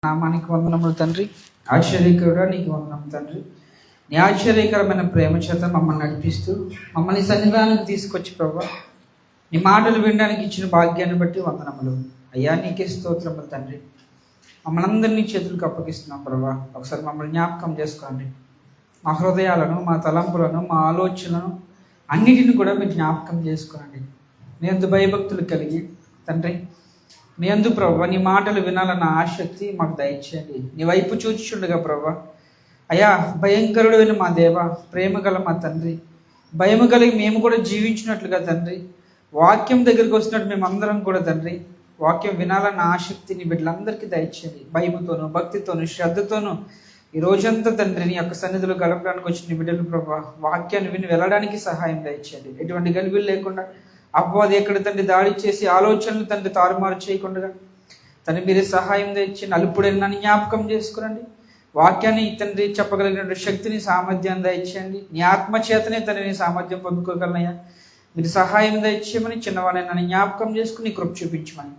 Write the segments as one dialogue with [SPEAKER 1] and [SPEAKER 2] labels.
[SPEAKER 1] నామానికి వందనములు తండ్రి. ఆశ్చర్యకరుడా నీకు వందనం తండ్రి. నీ ఆశ్చర్యకరమైన ప్రేమ చేత మమ్మల్ని నడిపిస్తూ మమ్మల్ని సన్నిధానానికి తీసుకొచ్చి ప్రభా నీ మాటలు వినడానికి ఇచ్చిన భాగ్యాన్ని బట్టి వందనములు అయ్యా. నీకే స్తోత్రములు తండ్రి. మమ్మల్ని అందరినీ చేతులకు అప్పగిస్తున్నాం ప్రభా. ఒకసారి మమ్మల్ని జ్ఞాపకం చేసుకోండి. మా హృదయాలను, మా తలంపులను, మా ఆలోచనలను అన్నిటిని కూడా మీరు జ్ఞాపకం చేసుకోండి. నీ యందు భయభక్తులు కలిగి తండ్రి, నీ యందు ప్రభా నీ మాటలు వినాలన్న ఆసక్తి మాకు దయచేయండి. నీ వైపు చూచుచుండగా ప్రభా అయ్యా, భయంకరుడు విని మా దేవ, ప్రేమ గల మా తండ్రి, భయము కలిగి మేము కూడా జీవించినట్లుగా తండ్రి, వాక్యం దగ్గరికి వస్తున్నట్టు మేమందరం కూడా తండ్రి వాక్యం వినాలన్న ఆసక్తిని బిడ్డలందరికీ దయచేయండి. భయముతోనూ, భక్తితోనూ, శ్రద్ధతోనూ ఈ రోజంతా తండ్రి నీ యొక్క సన్నిధిలో గడపడానికి వచ్చిన బిడ్డలు ప్రభా వాక్యాన్ని విని వెళ్ళడానికి సహాయం దయచేయండి. ఎటువంటి గలిబిలు లేకుండా అపవాది ఎక్కడ తండ్రి దాడి చేసి ఆలోచనలు తండ్రి తారుమారు చేయకుండా తండ్రి మీరే సహాయం తెచ్చి నలుపుడైనా జ్ఞాపకం చేసుకురండి. వాక్యాన్ని తండ్రి చెప్పగలిగిన శక్తిని, సామర్థ్యాన్ని దయచేయండి. నీ ఆత్మచేతనే తండ్రి నీ సామర్థ్యం పొందుకోగలనయ్యా. మీరు సహాయం దయచేయమని చిన్నవాళ్ళని నన్ను జ్ఞాపకం చేసుకుని కృప చూపించమని,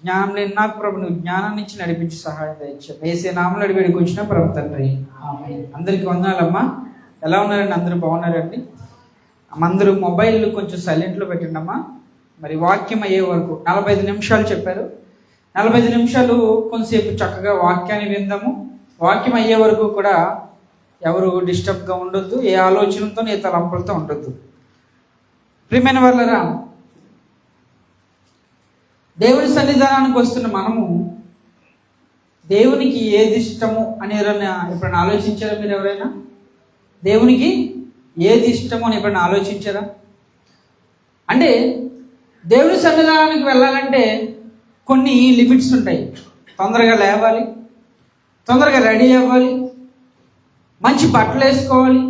[SPEAKER 1] జ్ఞానం లేని నాకు ప్రభు నువ్వు జ్ఞానాన్ని ఇచ్చి నడిపించి సహాయం దయచేయండి. వేసే నామలు అడివేడికి వచ్చిన ప్రభు తండ్రి. అందరికీ వందనాలమ్మా. ఎలా ఉన్నారండి? అందరూ బాగున్నారండి? అందరూ మొబైల్ కొంచెం సైలెంట్లో పెట్టండి అమ్మా. మరి వాక్యం అయ్యే వరకు 45 నిమిషాలు చెప్పారు. 45 నిమిషాలు కొంతసేపు చక్కగా వాక్యాన్ని విందాము. వాక్యం అయ్యే వరకు కూడా ఎవరు డిస్టర్బ్గా ఉండొద్దు. ఏ ఆలోచనతో, ఏ తలంపులతో ఉండొద్దు. ప్రియమైన వాళ్ళరా, దేవుని సన్నిధానానికి వస్తున్న మనము దేవునికి ఏది ఇష్టము అని ఎప్పుడైనా ఆలోచించారా? మీరు ఎవరైనా దేవునికి ఏది ఇష్టమో అని ఎప్పుడైనా ఆలోచించారా? అంటే దేవుని సన్నిధానానికి వెళ్ళాలంటే కొన్ని లిమిట్స్ ఉంటాయి. తొందరగా లేవాలి, తొందరగా రెడీ అవ్వాలి, మంచి బట్టలు వేసుకోవాలి.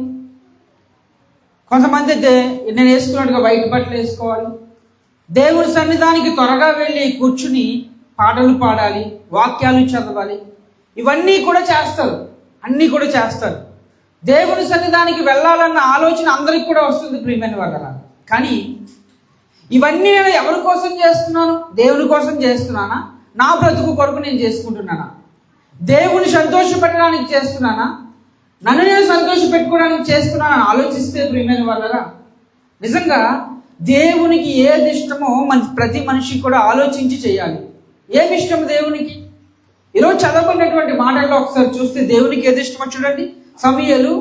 [SPEAKER 1] కొంతమంది అయితే నేను వేసుకున్నట్టుగా వైట్ బట్టలు వేసుకోవాలి. దేవుని సన్నిధానికి త్వరగా వెళ్ళి కూర్చుని పాటలు పాడాలి, వాక్యాలు చదవాలి. ఇవన్నీ కూడా చేస్తారు, అన్నీ కూడా చేస్తారు. దేవుని సన్నిధానికి వెళ్ళాలన్న ఆలోచన అందరికి కూడా వస్తుంది ప్రియమైన వాళ్ళ. కానీ ఇవన్నీ నేను ఎవరి కోసం చేస్తున్నాను? దేవుని కోసం చేస్తున్నానా? నా బ్రతుకు కొరకు నేను చేసుకుంటున్నానా? దేవుని సంతోషపెట్టడానికి చేస్తున్నానా? నన్ను నేను సంతోషపెట్టుకోవడానికి చేస్తున్నానా ఆలోచిస్తే ప్రియమైన వాళ్ళరా, నిజంగా దేవునికి ఏది ఇష్టమో ప్రతి మనిషి కూడా ఆలోచించి చేయాలి. ఏమి ఇష్టం దేవునికి? ఈరోజు చదవబడినటువంటి మాటల్లో ఒకసారి చూస్తే దేవునికి ఏది ఇష్టమో చూడండి. సమూయేలు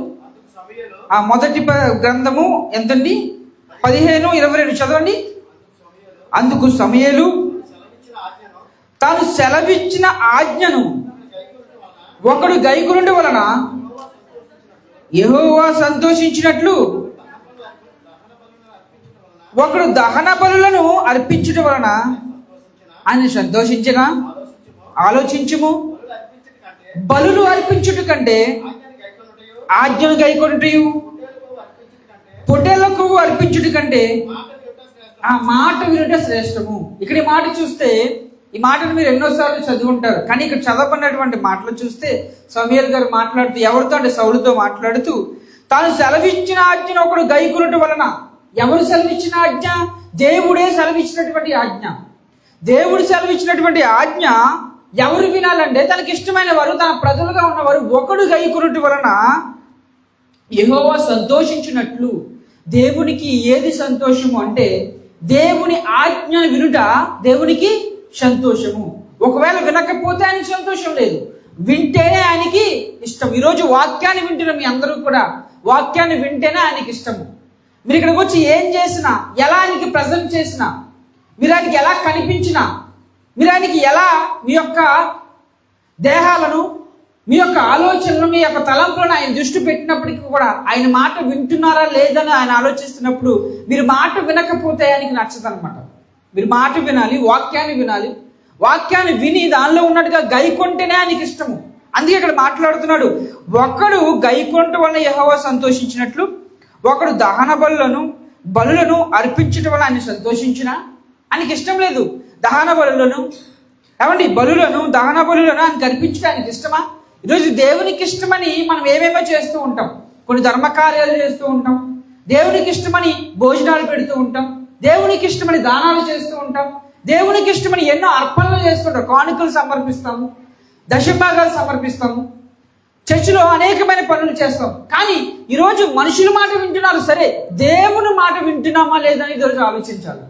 [SPEAKER 1] ఆ మొదటి గ్రంథము ఎంతండి? 15:22 చదవండి. అందుకు సమూయేలు తాను సెలవిచ్చిన ఆజ్ఞను ఒకడు గైకొనుట వలన యెహోవా సంతోషించినట్లు ఒకడు దహన బలులను అర్పించుట వలన ఆయన సంతోషించగా ఆలోచించుము. బలులు అర్పించుట కంటే ఆజ్ఞను గైకొనుటయు, పొట్టేళ్లకు అర్పించుట కంటే ఆ మాట వినుట శ్రేష్టము. ఇక్కడ ఈ మాట చూస్తే, ఈ మాటను మీరు ఎన్నోసార్లు చదువుకుంటారు, కానీ ఇక్కడ చదవబడినటువంటి మాటలు చూస్తే సమూయేలు గారు మాట్లాడుతూ ఎవరితో అంటే సౌలుతో మాట్లాడుతూ తాను సెలవిచ్చిన ఆజ్ఞను ఒకడు గైకొనుట వలన. ఎవరు సెలవిచ్చిన ఆజ్ఞ? దేవుడే సెలవిచ్చినటువంటి ఆజ్ఞ. దేవుడు సెలవిచ్చినటువంటి ఆజ్ఞ ఎవరు వినాలంటే తనకి ఇష్టమైన వారు, తన ప్రజలుగా ఉన్నవారు ఒకడు గైకొనుట వలన యెహోవా సంతోషించినట్లు. దేవునికి ఏది సంతోషము అంటే దేవుని ఆజ్ఞ వినుట దేవునికి సంతోషము. ఒకవేళ వినకపోతే ఆయనకి సంతోషం లేదు, వింటేనే ఆయనకి ఇష్టం. ఈరోజు వాక్యాన్ని వింటున్న మీ అందరూ కూడా వాక్యాన్ని వింటేనే ఆయనకి ఇష్టము. మీరు ఇక్కడికి వచ్చి ఏం చేసినా, ఎలా ఆయనకి ప్రజెంట్ చేసినా, మీరు ఆయనకి ఎలా కనిపించినా, మీరు ఆయనకి ఎలా మీ యొక్క దేహాలను, మీ యొక్క ఆలోచనలు, మీ యొక్క తలంపులను ఆయన దృష్టి పెట్టినప్పటికీ కూడా ఆయన మాట వింటున్నారా లేదని ఆయన ఆలోచిస్తున్నప్పుడు మీరు మాట వినకపోతే ఆయనకి నచ్చదనమాట. మీరు మాట వినాలి, వాక్యాన్ని వినాలి. వాక్యాన్ని విని దానిలో ఉన్నట్టుగా గైకొంటేనే ఆయనకి ఇష్టము. అందుకే ఇక్కడ మాట్లాడుతున్నాడు, ఒకడు గైకొంట వలన యెహోవా సంతోషించినట్లు ఒకడు దహన బలులను అర్పించడం వల్ల ఆయన సంతోషించినా ఆయనకి ఇష్టం లేదు. దహన బలులను ఆయనకి అర్పించడానికి ఇష్టమా? ఈరోజు దేవునికి ఇష్టమని మనం ఏమేమో చేస్తూ ఉంటాం. కొన్ని ధర్మకార్యాలు చేస్తూ ఉంటాం, దేవునికి ఇష్టమని భోజనాలు పెడుతూ ఉంటాం, దేవునికి ఇష్టమని దానాలు చేస్తూ ఉంటాం, దేవునికి ఇష్టమని ఎన్నో అర్పణలు చేస్తుంటాం, కానుకలు సమర్పిస్తాము. దశభాగాలు సమర్పిస్తాము, చర్చిలో అనేకమైన పనులు చేస్తాం. కానీ ఈరోజు మనుషుల మాట వింటున్నారు, సరే దేవుని మాట వింటున్నామా లేదని ఈరోజు ఆలోచించాలి.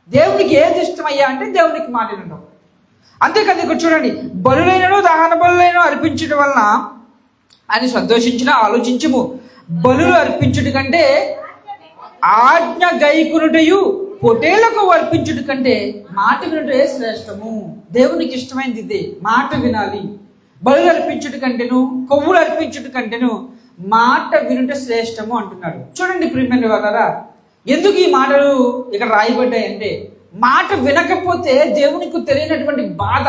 [SPEAKER 1] దేవునికి ఏది ఇష్టమయ్యా అంటే దేవునికి మాట వినడం. అంతేకాదు ఇక్కడ చూడండి, బలులైనను దహన బలులైన అర్పించడం వలన ఆయన సంతోషించిన ఆలోచించము. బలులు అర్పించుట కంటే ఆజ్ఞ గైకొనుటయు పొటేళ్లకు అర్పించుట కంటే మాట వినుటే శ్రేష్టము. దేవునికి ఇష్టమైనది ఇదే, మాట వినాలి. బలులు అర్పించుట కంటేను కొవ్వులు అర్పించుట కంటేను మాట వినుట శ్రేష్టము అంటున్నాడు. చూడండి ప్రియమైన వారా, ఎందుకు ఈ మాటలు ఇక్కడ రాయబడ్డాయంటే, మాట వినకపోతే దేవునికి తెలియనటువంటి బాధ.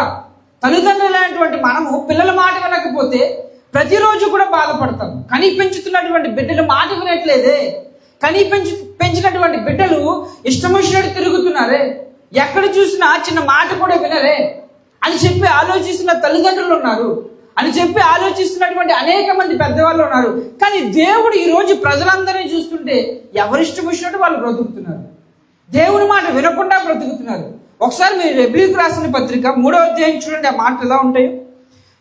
[SPEAKER 1] తల్లిదండ్రులైనటువంటి మనము పిల్లల మాట వినకపోతే ప్రతిరోజు కూడా బాధపడతాం. కనీ పెంచుతున్నటువంటి బిడ్డలు మాట వినట్లేదే, పెంచినటువంటి బిడ్డలు ఇష్టం వచ్చినట్టు తిరుగుతున్నారే, ఎక్కడ చూసినా చిన్న మాట కూడా వినరే అని చెప్పి ఆలోచిస్తున్న తల్లిదండ్రులు ఉన్నారు, అని చెప్పి ఆలోచిస్తున్నటువంటి అనేక మంది పెద్దవాళ్ళు ఉన్నారు. కానీ దేవుడు ఈరోజు ప్రజలందరినీ చూస్తుంటే ఎవరిష్టం వచ్చినట్టు వాళ్ళు బ్రతుకుతున్నారు, దేవుని మాట వినకుండా బ్రతుకుతున్నారు. ఒకసారి మీరు హెబ్రీలకు రాసిన పత్రిక 3వ అధ్యాయం చూడండి, ఆ మాటలు ఎలా ఉంటాయో.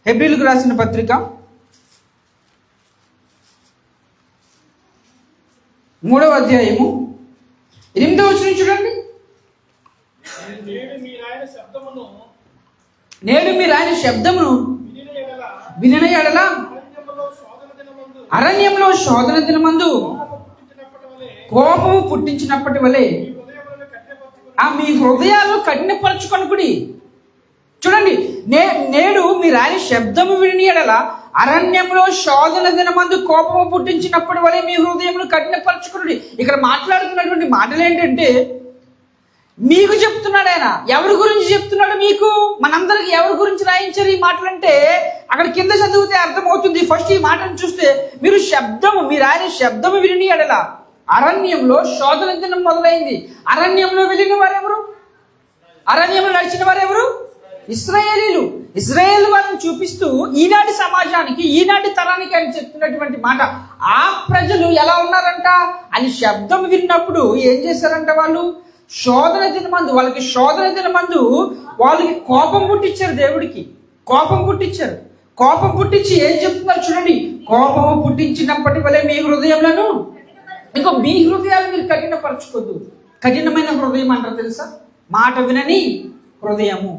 [SPEAKER 1] హెబ్రీలకు రాసిన పత్రిక 3వ అధ్యాయము 8వ వచనం చూడండి. నేడు మీరు ఆయన శబ్దమును వినిన యెడల అరణ్యంలో శోధన దినమందు కోపము పుట్టించినప్పటి వలె మీ హృదయాలు కఠినపరచుకొనుకుడి. చూడండి, నేడు మీరు ఆయన శబ్దము విని యెడల అరణ్యంలో శోధన దినమందు కోపము పుట్టించినప్పటి వలె మీ హృదయములు కఠినపరచుకునుడి. ఇక్కడ మాట్లాడుతున్నటువంటి మాటలు ఏంటంటే, మీకు చెప్తున్నాడు ఆయన. ఎవరి గురించి చెప్తున్నాడు? మీకు, మనందరికి ఎవరి గురించి రాయించారు ఈ మాటలు అంటే అక్కడ కింద చదివితే అర్థమవుతుంది. ఫస్ట్ ఈ మాటను చూస్తే, మీరు ఆయన శబ్దము విని యెడల అరణ్యంలో శోధన దినం మొదలైంది. అరణ్యంలో వెళ్ళిన వారెవరు? అరణ్యంలో నడిచిన వారెవరు? ఇశ్రాయేలీలు. ఇశ్రాయేల్ వారిని చూపిస్తూ ఈనాటి సమాజానికి, ఈనాటి తరానికి అని చెప్తున్నటువంటి మాట. ఆ ప్రజలు ఎలా ఉన్నారంట? అని శబ్దం విన్నప్పుడు ఏం చేశారంట? వాళ్ళు శోధన దినమందు, వాళ్ళకి శోధన దినమందు వాళ్ళకి కోపం పుట్టించారు. దేవుడికి కోపం పుట్టించారు. కోపం పుట్టించి ఏం చెప్తున్నారు చూడండి, కోపము పుట్టించినప్పటి వలె మీ హృదయంలో, ఇంకో మీ హృదయాలు మీరు కఠినపరచుకోద్దు. కఠినమైన హృదయం అంటారు తెలుసా? మాట వినని హృదయము.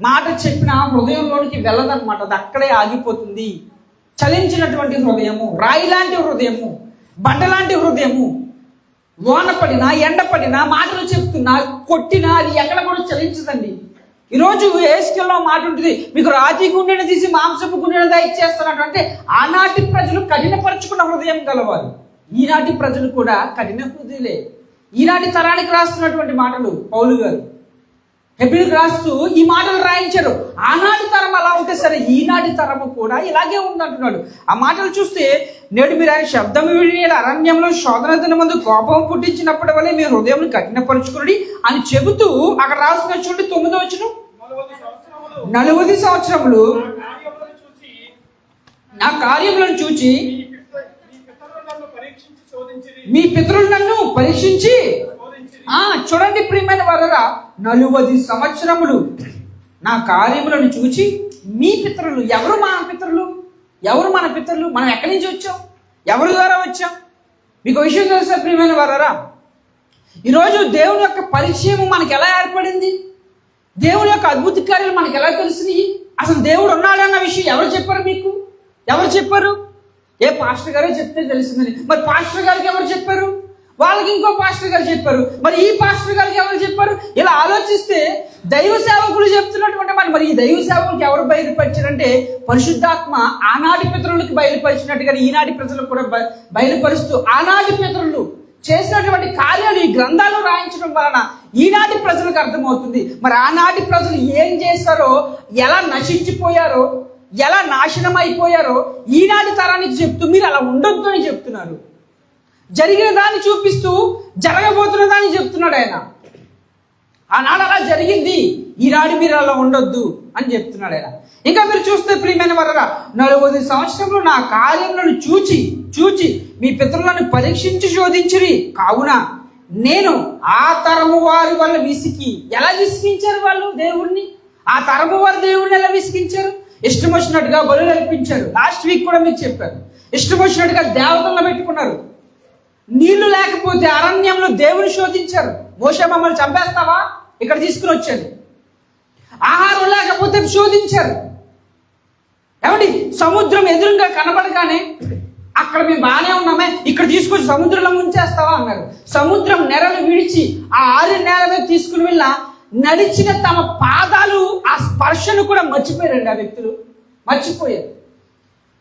[SPEAKER 1] మాట చెప్పిన హృదయంలోనికి వెళ్ళదన్నమాట, అది అక్కడే ఆగిపోతుంది. చలించినటువంటి హృదయము, రాయి లాంటి హృదయము, బండలాంటి హృదయము, వాన పడినా ఎండ పడినా మాటలు చెప్తున్నా కొట్టినా అది ఎక్కడ కూడా చలించదండి. ఈరోజు ఏసుకెళ్ళలో మాట ఉంటుంది, మీకు రాతి గుండెని తీసి మాంసపు గుండెని దయచేస్తానంట. అంటే ఆనాటి ప్రజలు కఠినపరచుకున్న హృదయం గలవారు. ఈనాటి ప్రజలు కూడా కఠిన హృదయులే. ఈనాటి తరానికి రాస్తున్నటువంటి మాటలు పౌలు గారు హెబ్రీలకు రాస్తూ ఈ మాటలు రాయించారు. ఆనాటి తరం అలా ఉంటే సరే, ఈనాటి తరము కూడా ఇలాగే ఉందంటున్నాడు. ఆ మాటలు చూస్తే, నేడు మీరు ఆయన శబ్దము విని అరణ్యంలో శోధన దినమందు కోపం పుట్టించినప్పటి వల్ల మీ హృదయం కఠినపరుచుకుని అని చెబుతూ అక్కడ రాసిన చూడండి 9వ వచనం, 40 సంవత్సరములు నా కార్యములను చూచి మీ పితరులు నన్ను పరీక్షించి. చూడండి ప్రియమైన వారరా, 40 సంవత్సరములు నా కార్యములను చూచి మీ పితరులు. ఎవరు మన పితరులు? ఎవరు మన పితరులు? మనం ఎక్కడి నుంచి వచ్చాం? ఎవరి ద్వారా వచ్చాం? మీకు విషయం తెలుసా ప్రియమైన వారరా? ఈరోజు దేవుని యొక్క పరిచయం మనకు ఎలా ఏర్పడింది? దేవుని యొక్క అద్భుత కార్యాలు మనకు ఎలా తెలిసినాయి? అసలు దేవుడు ఉన్నాడన్న విషయం ఎవరు చెప్పారు మీకు? ఎవరు చెప్పారు? ఏ పాస్టర్ గారే చెప్తే తెలిసిందని. మరి పాస్టర్ గారికి ఎవరు చెప్పారు? వాళ్ళకి ఇంకో పాస్టర్ గారు చెప్పారు. మరి ఈ పాస్టర్ గారికి ఎవరు చెప్పారు? ఇలా ఆలోచిస్తే దైవ సేవకులు చెప్తున్నటువంటి మరి ఈ దైవ సేవకులకు ఎవరు బయలుపరిచారంటే పరిశుద్ధాత్మ ఆనాటి పితరులకు బయలుపరిచినట్టుగా ఈనాటి ప్రజలకు కూడా బయలుపరుస్తూ ఆనాటి పితరులు చేసినటువంటి కార్యాలు ఈ గ్రంథాలు రాయించడం వలన ఈనాటి ప్రజలకు అర్థమవుతుంది. మరి ఆనాటి ప్రజలు ఏం చేశారో, ఎలా నశించిపోయారో, ఎలా నాశనం అయిపోయారో ఈనాటి తరానికి చెప్తూ మీరు అలా ఉండొద్దు అని చెప్తున్నారు. జరిగిన దాన్ని చూపిస్తూ జరగబోతున్న దాన్ని చెప్తున్నాడు ఆయన. ఆనాడు అలా జరిగింది, ఈనాడు మీరు అలా ఉండొద్దు అని చెప్తున్నాడు ఆయన. ఇంకా మీరు చూస్తే ప్రియమైన వారరా, 40 సంవత్సరంలో నా కార్యములను చూచి మీ పితరులను పరీక్షించి శోధించిరి. కావున నేను ఆ తరము వారి వల్ల విసికి. ఎలా విసిగించారు వాళ్ళు దేవుణ్ణి? ఆ తరము వారు దేవుణ్ణి ఎలా విసిగించారు? ఇష్టం వచ్చినట్టుగా బలులు అర్పించారు. లాస్ట్ వీక్ కూడా మీకు చెప్పారు. ఇష్టం వచ్చినట్టుగా దేవతలను పెట్టుకున్నారు. నీళ్లు లేకపోతే అరణ్యంలో దేవుని శోధించారు. మోషే మమ్మల్ని చంపేస్తావా, ఇక్కడ తీసుకుని వచ్చాడు. ఆహారం లేకపోతే శోధించారు. ఏమండి, సముద్రం ఎదురుగా కనబడగానే అక్కడ మేము బాగానే ఉన్నామే, ఇక్కడ తీసుకొచ్చి సముద్రంలో ముంచేస్తావా అన్నారు. సముద్రం నెరలు విడిచి ఆ ఆరు నేల మీద తీసుకుని వెళ్ళిన నడిచిన తమ పాదాలు ఆ స్పర్శను కూడా మర్చిపోయారండి. ఆ వ్యక్తులు మర్చిపోయారు.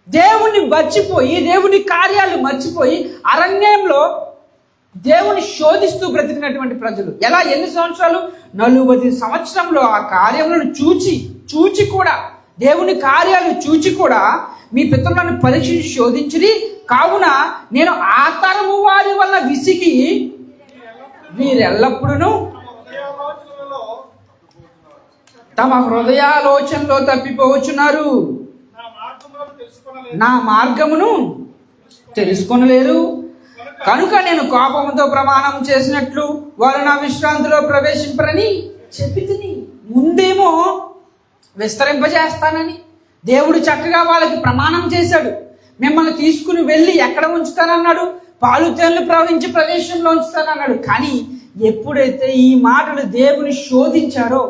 [SPEAKER 1] దేవుణ్ణి మర్చిపోయి, దేవుని కార్యాలు మర్చిపోయి అరణ్యంలో దేవుని శోధిస్తూ బ్రతికినటువంటి ప్రజలు. ఎలా, ఎన్ని సంవత్సరాలు? 40 సంవత్సరంలో ఆ కార్యములను చూచి కూడా, దేవుని కార్యాలు చూచి కూడా మీ పితరులను పరీక్షించి శోధించి, కావున నేను ఆ తరము వారి వల్ల విసిగి వీరెల్లప్పుడూ తమ హృదయాలోచనలో తప్పిపోవచ్చున్నారు, నా మార్గమును తెలుసుకొనలేరు. కనుక నేను కోపంతో ప్రమాణం చేసినట్లు వారు నా విశ్రాంతిలో ప్రవేశింపరని చెప్పి తిని. ముందేమో విస్తరింపజేస్తానని దేవుడు చక్కగా వాళ్ళకి ప్రమాణం చేశాడు. మిమ్మల్ని తీసుకుని వెళ్ళి ఎక్కడ ఉంచుతానన్నాడు? పాలు తేళ్లు ప్రవహించే ప్రదేశంలో ఉంచుతానన్నాడు. కానీ ఎప్పుడైతే ఈ మాటలు దేవుని శోధించారో,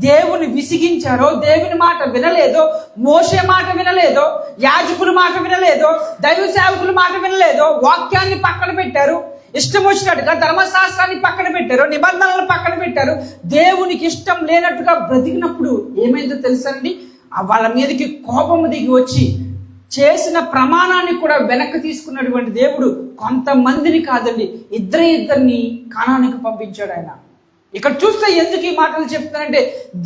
[SPEAKER 1] దేవుని విసిగించారో, దేవుని మాట వినలేదో, మోషే మాట వినలేదో, యాజకుల మాట వినలేదో, దైవ సేవకుల మాట వినలేదో, వాక్యాన్ని పక్కన పెట్టారు, ఇష్టం వచ్చినట్టుగా ధర్మశాస్త్రాన్ని పక్కన పెట్టారు, నిబంధనలను పక్కన పెట్టారు, దేవునికి ఇష్టం లేనట్టుగా బ్రతికినప్పుడు ఏమైందో తెలుసండి? వాళ్ళ మీదకి కోపము దిగి వచ్చి చేసిన ప్రమాణాన్ని కూడా వెనక్కి తీసుకున్నటువంటి దేవుడు కొంతమందిని కాదండి, ఇద్దరిని కానానికి పంపించాడు ఆయన. ఇక్కడ చూస్తే ఎందుకు ఈ మాటలు చెప్తానంటే,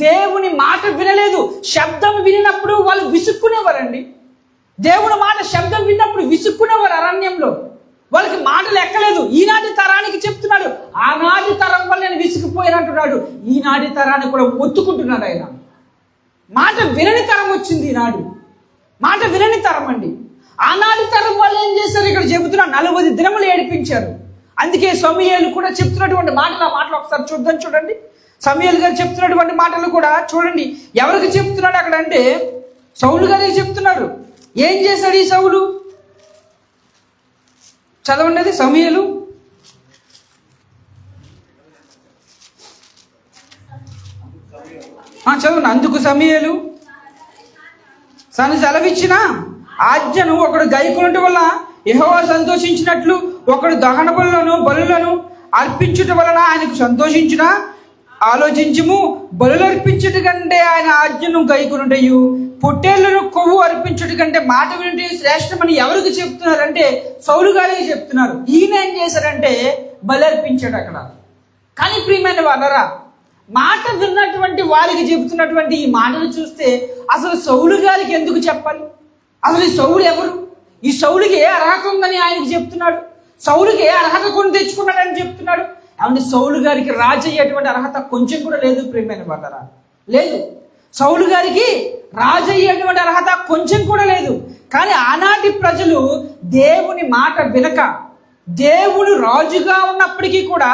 [SPEAKER 1] దేవుని మాట వినలేదు. శబ్దం వినినప్పుడు వాళ్ళు విసుక్కునేవారండి. దేవుని మాట శబ్దం విన్నప్పుడు విసుక్కునేవారు అరణ్యంలో. వాళ్ళకి మాటలు ఎక్కలేదు. ఈనాటి తరానికి చెప్తున్నాడు, ఆనాటి తరం వల్ల నేను విసిగిపోయినట్టున్నాడు. ఈనాటి తరాన్ని కూడా ఒత్తుకుంటున్నాడు ఆయన. మాట వినని తరం వచ్చింది ఈనాడు. మాట వినని తరం అండి. ఆనాటి తరం వాళ్ళు ఏం చేశారు? ఇక్కడ చెబుతున్నా, 40 దినములు ఏడిపించారు. అందుకే సమూయేలు కూడా చెప్తున్నటువంటి మాటలు, ఆ మాటలు ఒకసారి చూడండి. సమూయేలు గారు చెప్తున్నటువంటి మాటలు కూడా చూడండి. ఎవరికి చెప్తున్నాడు అక్కడ అంటే, సౌలు గారికి చెప్తున్నారు. ఏం చేశాడు ఈ సౌలు? చదవండి అది సమూయేలు. చదవండి. అందుకు సమూయేలు తను సెలవిచ్చిన ఆజ్ఞను ఒకడు గైకొనుట వల్ల యెహోవా సంతోషించినట్లు ఒకడు దహన బలులను అర్పించుట వలన ఆయనకు సంతోషించిన ఆలోచించుము. బలులు అర్పించుట కంటే ఆయన ఆజ్ఞను గైకొనుటయు పొట్టేళ్లను కొవ్వు అర్పించుట కంటే మాట వినుట శ్రేష్టమని ఎవరికి చెప్తున్నారంటే సౌలు గారికి చెప్తున్నారు. ఈయన ఏం చేశారంటే బలి అర్పించాడు అక్కడ. కానీ ప్రియమైన వాళ్ళరా, మాట విన్నటువంటి వారికి చెబుతున్నటువంటి ఈ మాటలు చూస్తే అసలు సౌలు గారికి ఎందుకు చెప్పాలి? అసలు ఈ సౌలు ఎవరు? ఈ సౌలుకి ఏ అర్హత ఉందని ఆయనకు చెప్తున్నాడు. సౌలుకి ఏ అర్హత కొని తెచ్చుకున్నాడని చెప్తున్నాడు. ఏమంటే సౌలు గారికి రాజు అయ్యేటువంటి అర్హత కొంచెం కూడా లేదు ప్రియమైన వాళ్ళరా, లేదు. సౌలు గారికి రాజు అయ్యేటువంటి అర్హత కొంచెం కూడా లేదు. కానీ ఆనాటి ప్రజలు దేవుని మాట వినక, దేవుడు రాజుగా ఉన్నప్పటికీ కూడా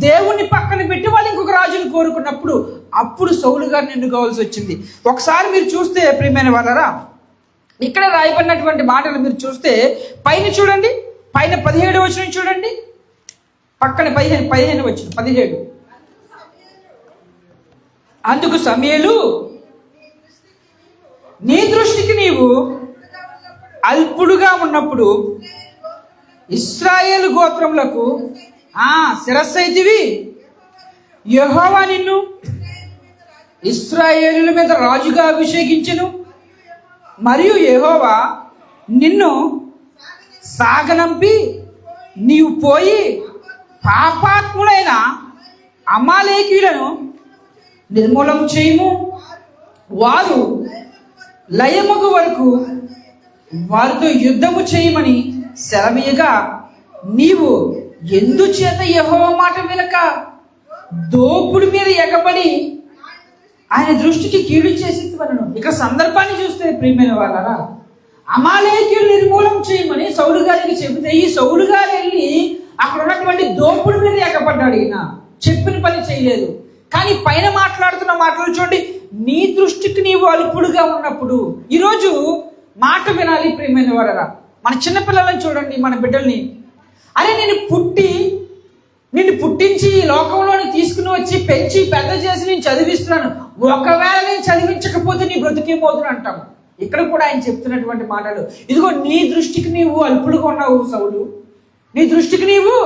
[SPEAKER 1] దేవుని పక్కన పెట్టి వాళ్ళు ఇంకొక రాజుని కోరుకున్నప్పుడు అప్పుడు సౌలు గారిని ఎన్నుకోవాల్సి వచ్చింది. ఒకసారి మీరు చూస్తే ప్రియమైన వాళ్ళరా, ఇక్కడ రాయబడినటువంటి మాటలు మీరు చూస్తే పైన చూడండి, పైన 17 వచనం చూడండి, పక్కన 15 వచనం 17. అందుకు సమూయేలు, నీ దృష్టికి నీవు అల్పుడుగా ఉన్నప్పుడు ఇశ్రాయేలు గోత్రములకు శిరస్సైతివి. యెహోవా నిన్ను ఇశ్రాయేలుల మీద రాజుగా అభిషేకించెను. మరియు యెహోవా నిన్ను సాగనంపి నీవు పోయి పాపాత్ములైన అమాలేకీయులను నిర్మూలం చేయుము. వారు లయమగు వరకు వారితో యుద్ధము చేయమని సెలవీయగా నీవు ఎందుచేత యెహోవా మాట వినక దోపుడు మీద ఎగబడి ఆయన దృష్టికి కీడు చేసి వలను. ఇక సందర్భాన్ని చూస్తే ప్రియమైన వాళ్ళరా, అమాలేకీయులు నిర్మూలం చేయమని సౌలు గారికి చెబితే ఈ సౌలు గారు వెళ్ళి అక్కడ ఉన్నటువంటి దోపుడు మీద ఎగబడ్డాడు. ఈయన చెప్పిన పని చేయలేదు. కానీ పైన మాట్లాడుతున్న మాటలు చూడండి, నీ దృష్టికి నీవు అల్పుడుగా ఉన్నప్పుడు. ఈరోజు మాట వినాలి ప్రియమైన వారరా. మన చిన్నపిల్లలను చూడండి, మన బిడ్డల్ని. అరే నిన్ను పుట్టించి ఈ లోకంలోని తీసుకుని వచ్చి పెంచి పెద్ద చేసి నేను చదివిస్తున్నాను, ఒకవేళ నేను చదివించకపోతే నీ బ్రతికేపోతున్నా అంటాము. ఇక్కడ కూడా ఆయన చెప్తున్నటువంటి మాటలు. ఇదిగో నీ దృష్టికి నీవు అల్పుడుగా ఉన్నావు సౌలు, నీ దృష్టికి నీవు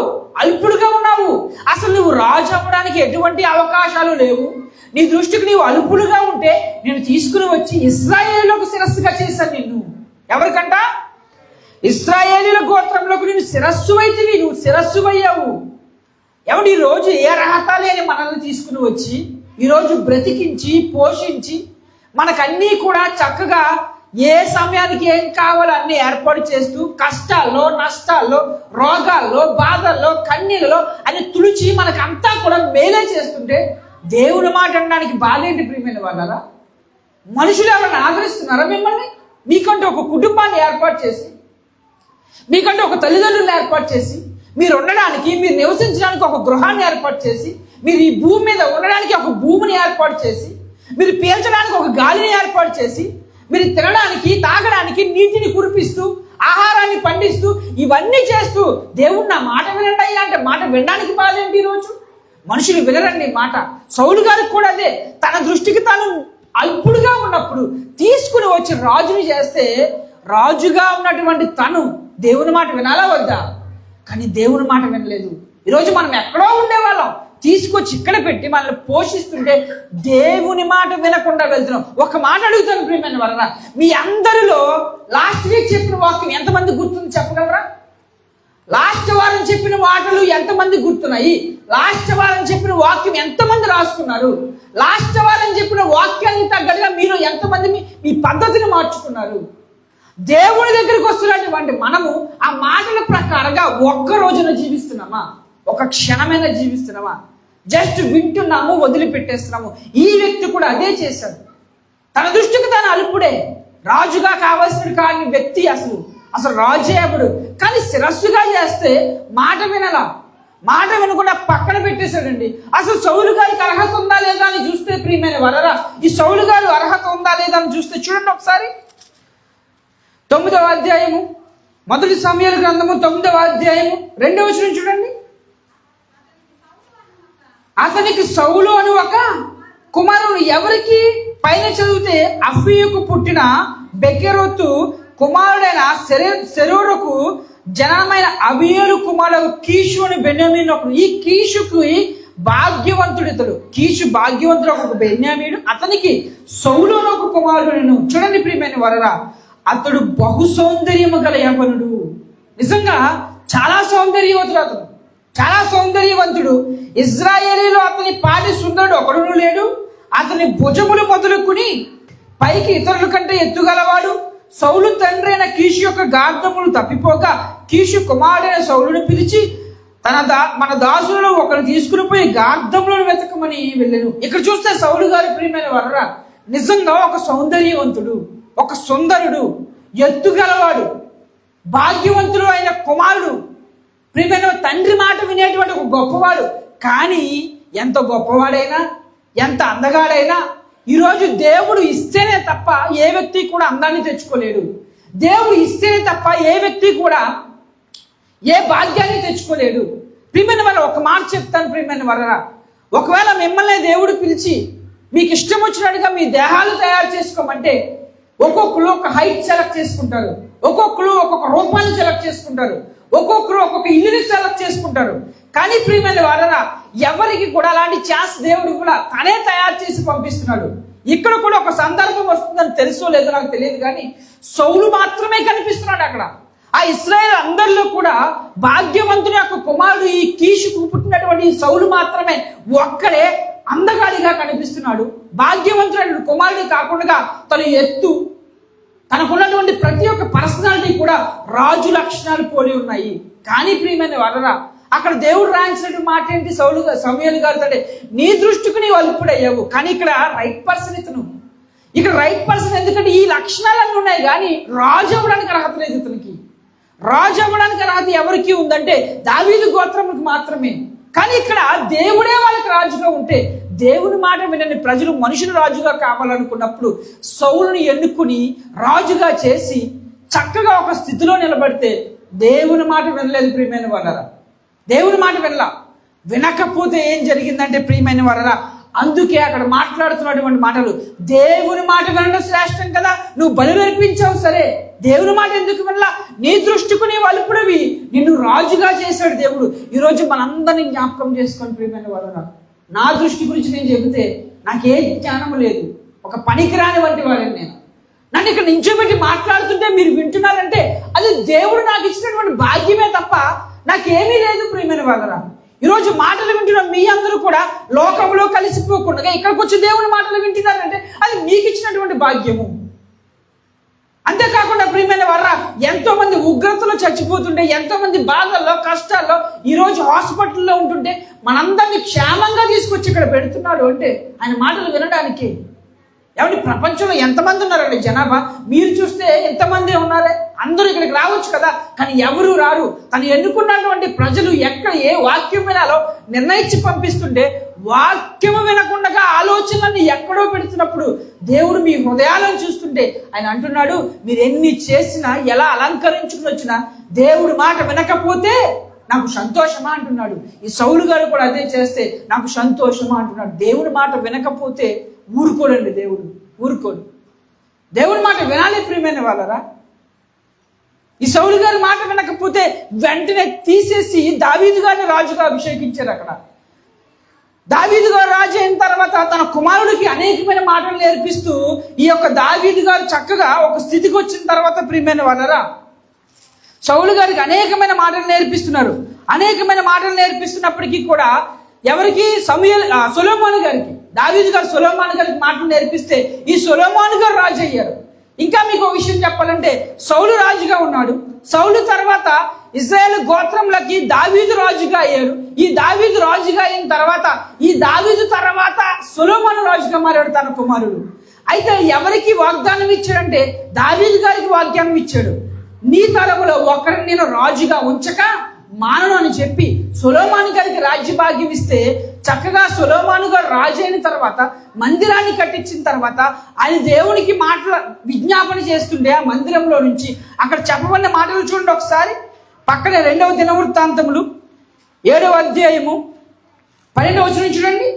[SPEAKER 1] అల్పుడుగా ఉన్నావు. అసలు నువ్వు రాజు అవ్వడానికి ఎటువంటి అవకాశాలు లేవు. నీ దృష్టికి నీవు అల్పుడుగా ఉంటే నేను తీసుకుని వచ్చి ఇశ్రాయేలులకు శిరస్సుగా చేశాను నిన్ను. ఎవరికంట? ఇశ్రాయేలీల గోత్రంలోకి నేను శిరస్సు అయితివి, నువ్వు శిరస్సు అయ్యావు. ఎవడు ఈరోజు ఏ అర్హత లేని మనల్ని తీసుకుని వచ్చి ఈరోజు బ్రతికించి పోషించి మనకన్నీ కూడా చక్కగా ఏ సమయానికి ఏం కావాలో అన్ని ఏర్పాటు చేస్తూ కష్టాల్లో, నష్టాల్లో, రోగాల్లో, బాధల్లో, కన్నీళ్ళలో అని తుడిచి మనకంతా కూడా మేలే చేస్తుంటే దేవుడి మాట అనడానికి బాలేంటి ప్రియమైన వాళ్ళరా? మనుషులు ఎవరైనా ఆదరిస్తున్నారా మిమ్మల్ని? మీకంటే ఒక కుటుంబాన్ని ఏర్పాటు చేసి, మీకంటే ఒక తల్లిదండ్రులను ఏర్పాటు చేసి, మీరు ఉండడానికి, మీరు నివసించడానికి ఒక గృహాన్ని ఏర్పాటు చేసి, మీరు ఈ భూమి మీద ఉండడానికి ఒక భూమిని ఏర్పాటు చేసి, మీరు పీల్చడానికి ఒక గాలిని ఏర్పాటు చేసి, మీరు తినడానికి, తాగడానికి నీటిని కురిపిస్తూ, ఆహారాన్ని పండిస్తూ, ఇవన్నీ చేస్తూ దేవుడు నా మాట వినండి అయ్యా అంటే మాట వినడానికి బాధేంటి? ఈరోజు మనుషులు వినరండి మాట. సౌలు గారికి కూడా అదే. తన దృష్టికి తాను అల్పుడుగా ఉన్నప్పుడు తీసుకుని వచ్చి రాజుని చేస్తే, రాజుగా ఉన్నటువంటి తను దేవుని మాట వినాలా వద్దా? కానీ దేవుని మాట వినలేదు. ఈరోజు మనం ఎక్కడో ఉండేవాళ్ళం, తీసుకొచ్చి ఇక్కడ పెట్టి మనల్ని పోషిస్తుంటే దేవుని మాట వినకుండా వెళ్తున్నాం. ఒక మాట అడుగుతాను ప్రియమైన వారరా, మీ అందరిలో లాస్ట్ వీక్ చెప్పిన వాక్యం ఎంతమంది గుర్తుంది చెప్పగలరా? లాస్ట్ వారం చెప్పిన మాటలు ఎంతమంది గుర్తున్నాయి? లాస్ట్ వారం చెప్పిన వాక్యం ఎంతమంది రాసుకున్నారు? లాస్ట్ వారం చెప్పిన వాక్యానికి తగ్గట్టుగా మీరు ఎంతమంది మీ పద్ధతిని మార్చుకున్నారు? దేవుని దగ్గరికి వస్తున్నటువంటి మనము ఆ మాటల ప్రకారంగా ఒక్క రోజున జీవిస్తున్నామా? ఒక క్షణమైనా జీవిస్తున్నామా? జస్ట్ వింటున్నాము, వదిలిపెట్టేస్తున్నాము. ఈ వ్యక్తి కూడా అదే చేశాడు. తన దృష్టికి తను అల్పుడే, రాజుగా కావాల్సిన కాని వ్యక్తి అసలు రాజే అప్పుడు. కానీ శిరస్సుగా చేస్తే మాట వినలా, మాట వినకుండా పక్కన పెట్టేశాడండి. అసలు సౌలు గారికి అర్హత ఉందా లేదా అని చూస్తే ప్రియమైన వరరా, ఈ సౌలు గారు అర్హత ఉందా లేదా అని చూస్తే చూడండి ఒకసారి. 9వ అధ్యాయము, మొదటి సమూయేలు గ్రంథము 9వ అధ్యాయము 2వ వచనం చూడండి. అతనికి సౌలు అని ఒక కుమారుడు. ఎవరికి? పైన చదివితే అఫీయుకు పుట్టిన బెకెరోతు కుమారుడైన సెరూరుకు జనమైన అబియేలు కుమారుడు కీషు అని బెన్యామీను ఒకడు. ఈ కీషుకి భాగ్యవంతుడు ఇతడు. కీషు భాగ్యవంతుడు ఒక బెన్యామీను, అతనికి సౌలు అని ఒక కుమారుడు. చూడండి ప్రియమైన వరరా, అతడు బహు సౌందర్యము గల యవనుడు. నిజంగా చాలా సౌందర్యవంతుడు అతను, చాలా సౌందర్యవంతుడు. ఇశ్రాయేలీలో అతని పాటి సుందరుడు ఒకడును లేడు. అతని భుజములు మొదలుకుని పైకి ఇతరుల కంటే ఎత్తుగలవాడు. సౌలు తండ్రి అయిన కీషు యొక్క గార్ధములు తప్పిపోక కీషు కుమారుడైన సౌలును పిలిచి మన దాసులను ఒకరు తీసుకుని పోయి గార్ధములను వెతకమని వెళ్ళాను. ఇక్కడ చూస్తే సౌలు గారి ప్రియమైన వరరా నిజంగా ఒక సౌందర్యవంతుడు, ఒక సుందరుడు, ఎత్తుగలవాడు, భాగ్యవంతుడు అయిన కుమారుడు, ప్రియమైన తండ్రి మాట వినేటువంటి ఒక గొప్పవాడు. కానీ ఎంత గొప్పవాడైనా, ఎంత అందగాడైనా ఈరోజు దేవుడు ఇస్తేనే తప్ప ఏ వ్యక్తి కూడా అందాన్ని తెచ్చుకోలేడు. దేవుడు ఇస్తేనే తప్ప ఏ వ్యక్తి కూడా ఏ భాగ్యాన్ని తెచ్చుకోలేడు. ప్రియమైన వాళ్ళ ఒక మాట చెప్తాను ప్రియమైన వాళ్ళ, ఒకవేళ మిమ్మల్ని దేవుడు పిలిచి మీకు ఇష్టం వచ్చినట్టుగా మీ దేహాలు తయారు చేసుకోమంటే ఒక్కొక్కరు ఒక హైట్ సెలెక్ట్ చేసుకుంటారు, ఒక్కొక్కరు ఒక్కొక్క రూపాన్ని సెలెక్ట్ చేసుకుంటారు, ఒక్కొక్కరు ఒక్కొక్క ఇల్లుని సెలెక్ట్ చేసుకుంటారు. కానీ ప్రియమైన వాళ్ళరా ఎవరికి కూడా అలాంటి ఛాన్స్ దేవుడు కూడా తనే తయారు చేసి పంపిస్తున్నాడు. ఇక్కడ కూడా ఒక సందర్భం వస్తుందని తెలుసో లేదో నాకు తెలియదు, కానీ సౌలు మాత్రమే కనిపిస్తున్నాడు అక్కడ. ఆ ఇశ్రాయేలు అందరిలో కూడా భాగ్యవంతుని యొక్క కుమారుడు ఈ కీషుకు పుట్టినటువంటి సౌలు మాత్రమే ఒక్కడే అందగాడిగా కనిపిస్తున్నాడు. భాగ్యవంతుడు కుమారుడు కాకుండా తన ఎత్తు, తనకున్నటువంటి ప్రతి ఒక్క పర్సనాలిటీ కూడా రాజు లక్షణాలు పోలి ఉన్నాయి. కానీ ప్రియమైన వాళ్ళరా అక్కడ దేవుడు రాయించిన మాట ఏంటి? సమూయేలు గారితో నీ దృష్టికి నీవు అల్పుడయ్యావు. కానీ ఇక్కడ రైట్ పర్సన్ ఇతను, ఇక్కడ రైట్ పర్సన్. ఎందుకంటే ఈ లక్షణాలన్నీ ఉన్నాయి, కానీ రాజు అవ్వడానికి అర్హత లేదు ఇతనికి. రాజు అవ్వడానికి అర్హత ఎవరికి ఉందంటే దావీదు గోత్రములకు మాత్రమే. కానీ ఇక్కడ దేవుడే వాళ్ళకి రాజుగా ఉంటే దేవుని మాట వినని ప్రజలు మనుషులు రాజుగా కావాలనుకున్నప్పుడు సౌలుని ఎన్నుకుని రాజుగా చేసి చక్కగా ఒక స్థితిలో నిలబడితే దేవుని మాట వినలేదు ప్రియమైన వాళ్ళరా. దేవుని మాట వినకపోతే ఏం జరిగిందంటే ప్రియమైన వాళ్ళరా, అందుకే అక్కడ మాట్లాడుతున్నటువంటి మాటలు, దేవుని మాట వినడం శ్రేష్టం కదా. నువ్వు బలులు అర్పించావు సరే, దేవుని మాట ఎందుకు వినలా? నీ దృష్టికి నీ వలుపుడవి నిన్ను రాజుగా చేశాడు దేవుడు. ఈరోజు మనందరినీ జ్ఞాపకం చేసుకొని ప్రియమైన వాళ్ళరా, నా దృష్టి గురించి నేను చెబితే నాకే జ్ఞానం లేదు, ఒక పనికిరాని వంటి వాడిని నేను. నన్ను ఇక్కడ నించోబెట్టి మాట్లాడుతుంటే మీరు వింటున్నారంటే అది దేవుడు నాకు ఇచ్చినటువంటి భాగ్యమే తప్ప నాకేమీ లేదు ప్రియమైన వాళ్ళరా. ఈరోజు మాటలు వింటున్న మీ అందరూ కూడా లోకంలో కలిసిపోకుండా ఇక్కడికి వచ్చి దేవుని మాటలు వింటున్నారంటే అది మీకు ఇచ్చినటువంటి భాగ్యము. అంతేకాకుండా ప్రియమైన వాళ్ళరా, ఎంతో మంది ఉగ్రతలో చచ్చిపోతుంటే, ఎంతో మంది బాధల్లో కష్టాల్లో ఈరోజు హాస్పిటల్లో ఉంటుంటే మనందరినీ క్షేమంగా తీసుకొచ్చి ఇక్కడ పెడుతున్నాడు అంటే ఆయన మాటలు వినడానికి. ఏమంటే ప్రపంచంలో ఎంతమంది ఉన్నారండి జనాభా? మీరు చూస్తే ఎంతమంది ఉన్నారే, అందరూ ఇక్కడికి రావచ్చు కదా, కానీ ఎవరు రారు. తను ఎన్నుకున్నటువంటి ప్రజలు ఎక్కడ ఏ వాక్యం వినాలో నిర్ణయించి పంపిస్తుంటే వాక్యము వినకుండా ఆలోచనలన్నీ ఎక్కడో పెడుతున్నప్పుడు దేవుడు మీ హృదయాలను చూస్తుంటే ఆయన అంటున్నాడు, మీరు ఎన్ని చేసినా ఎలా అలంకరించుకుని వచ్చినా దేవుడు మాట వినకపోతే నాకు సంతోషమా అంటున్నాడు. ఈ సౌలు గారు కూడా అదే చేస్తే నాకు సంతోషమా అంటున్నాడు. దేవుడి మాట వినకపోతే ఊరుకోడండి, దేవుడు ఊరుకోడు. దేవుడి మాట వినాలి ప్రియమైన వాళ్ళరా. ఈ సౌలు గారి మాట వినకపోతే వెంటనే తీసేసి దావీదు గారిని రాజుగా అభిషేకించారు. అక్కడ దావీదు గారు రాజు అయిన తర్వాత తన కుమారుడికి అనేకమైన మాటలు నేర్పిస్తూ ఈ యొక్క దావీదు గారు చక్కగా ఒక స్థితికి వచ్చిన తర్వాత ప్రియమైన వాళ్ళరా, సౌలు గారికి అనేకమైన మాటలు నేర్పిస్తున్నారు. అనేకమైన మాటలు నేర్పిస్తున్నప్పటికీ కూడా ఎవరికి? సొలొమోను గారికి. దావీదు గారు సొలొమోను గారికి మాటలు నేర్పిస్తే ఈ సొలొమోను గారు రాజు అయ్యారు. ఇంకా మీకు ఒక విషయం చెప్పాలంటే, సౌలు రాజుగా ఉన్నాడు. సౌలు తర్వాత ఇశ్రాయేలు గోత్రంలకి దావీదు రాజుగా అయ్యాడు. ఈ దావీదు రాజుగా అయిన తర్వాత ఈ దావీదు తర్వాత సొలొమోను రాజుగా మారాడు తన కుమారుడు. అయితే ఎవరికి వాగ్దానం ఇచ్చాడంటే దావీదు గారికి వాగ్దానం ఇచ్చాడు, నీ తరములో ఒకరిని నేను రాజుగా ఉంచక మానను అని చెప్పి సొలొమోను గారికి రాజ్య భాగ్యం ఇస్తే చక్కగా సొలొమోను గారు రాజు అయిన తర్వాత మందిరాన్ని కట్టించిన తర్వాత ఆయన దేవునికి మాటల విజ్ఞాపన చేస్తుండే ఆ మందిరంలో నుంచి అక్కడ చెప్పబడిన మాటలు చూడండి ఒకసారి. పక్కనే 2వ దినవృత్తాంతములు 7వ అధ్యాయము 12వ వచనం చూడండి.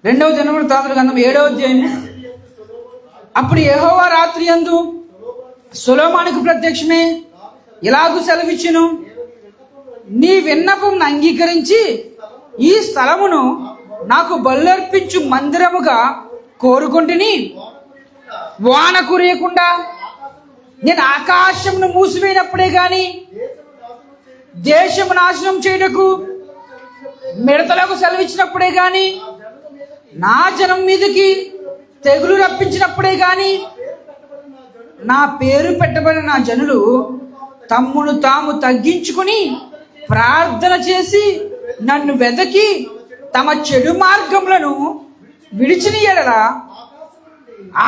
[SPEAKER 1] రెండవ దినవృత్తాంతముల గ్రంథం 7వ అధ్యాయము. అప్పుడు యెహోవా రాత్రి యందు సొలొమోనుకు ప్రత్యక్షమే ఇలాగు సెలవిచ్చును, నీ విన్నపం అంగీకరించి ఈ స్థలమును నాకు బలులర్పించు మందిరముగా కోరుకుంటుని వాన కురియకుండా నేను ఆకాశమును మూసివేయినప్పుడే గాని దేశము నాశనం చేయుటకు మిడతలకు సెలవిచ్చినప్పుడే గాని నా జనం మీదకి తెగులు రప్పించినప్పుడే గాని నా పేరు పెట్టబడిన నా జనులు తమ్మును తాము తగ్గించుకుని ప్రార్థన చేసి నన్ను వెదకి తమ చెడు మార్గములను విడిచిన యెడల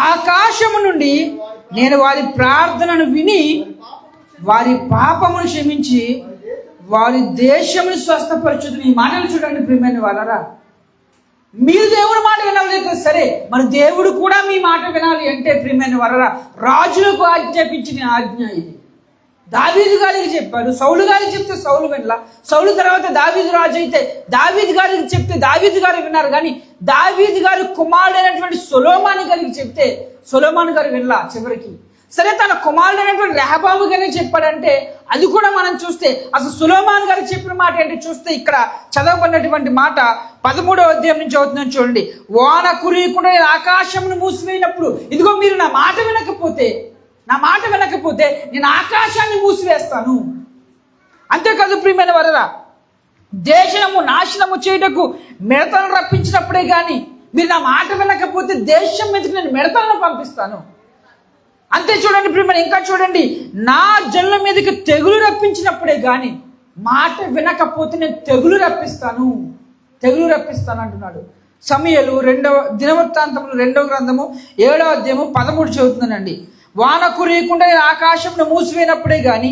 [SPEAKER 1] ఆకాశము నుండి నేను వారి ప్రార్థనను విని వారి పాపమును క్షమించి వారి దేశమును స్వస్థపరచుదును. ఈ మాటలు చూడండి ప్రియమైన వాళ్ళరా. మీరు దేవుడి మాట వినాలి సరే, మరి దేవుడు కూడా మీ మాట వినాలి అంటే ప్రియమైన వాళ్ళరా, రాజులకు ఆజ్ఞాపించిన ఆజ్ఞ ఇది. దావీదు గారికి చెప్పాడు, సౌలు గారికి చెప్తే సౌలు వినలా. సౌలు తర్వాత దావీదు రాజు అయితే దావీదు గారికి చెప్తే దావీదు గారు విన్నారు. కానీ దావీదు గారు కుమారుడైనటువంటి సొలొమోను గారికి చెప్తే సొలొమోను గారు వినలా చివరికి. సరే, తన కుమారుడైనటువంటి రెహబాము గారికి చెప్పాడంటే అది కూడా మనం చూస్తే అసలు సొలొమోను గారికి చెప్పిన మాట ఏంటి చూస్తే ఇక్కడ చదవబడినటువంటి మాట 13వ అధ్యాయం నుంచి అవుతుందని చూడండి. వాన కురియకుండా ఆకాశమును మూసివేయినప్పుడు ఇదిగో మీరు నా మాట వినకపోతే నేను ఆకాశాన్ని మూసివేస్తాను. అంతేకాదు ప్రియమైన వారరా, దేశము నాశనము చేయుటకు మిడతలను రప్పించినప్పుడే కానీ మీరు నా మాట వినకపోతే దేశం మీదకి నేను మిడతలను పంపిస్తాను. అంతే చూడండి ప్రియమైన, ఇంకా చూడండి, నా జనుల మీదకి తెగులు రప్పించినప్పుడే కానీ మాట వినకపోతే నేను తెగులు రప్పిస్తాను అంటున్నాడు. సమూయేలు 2వ దినవృత్తాంతములు 2వ గ్రంథము 7వ అధ్యాయము 13 చదువుతున్నానండి. వాన కురియకుండా నేను ఆకాశంను మూసివేయినప్పుడే కానీ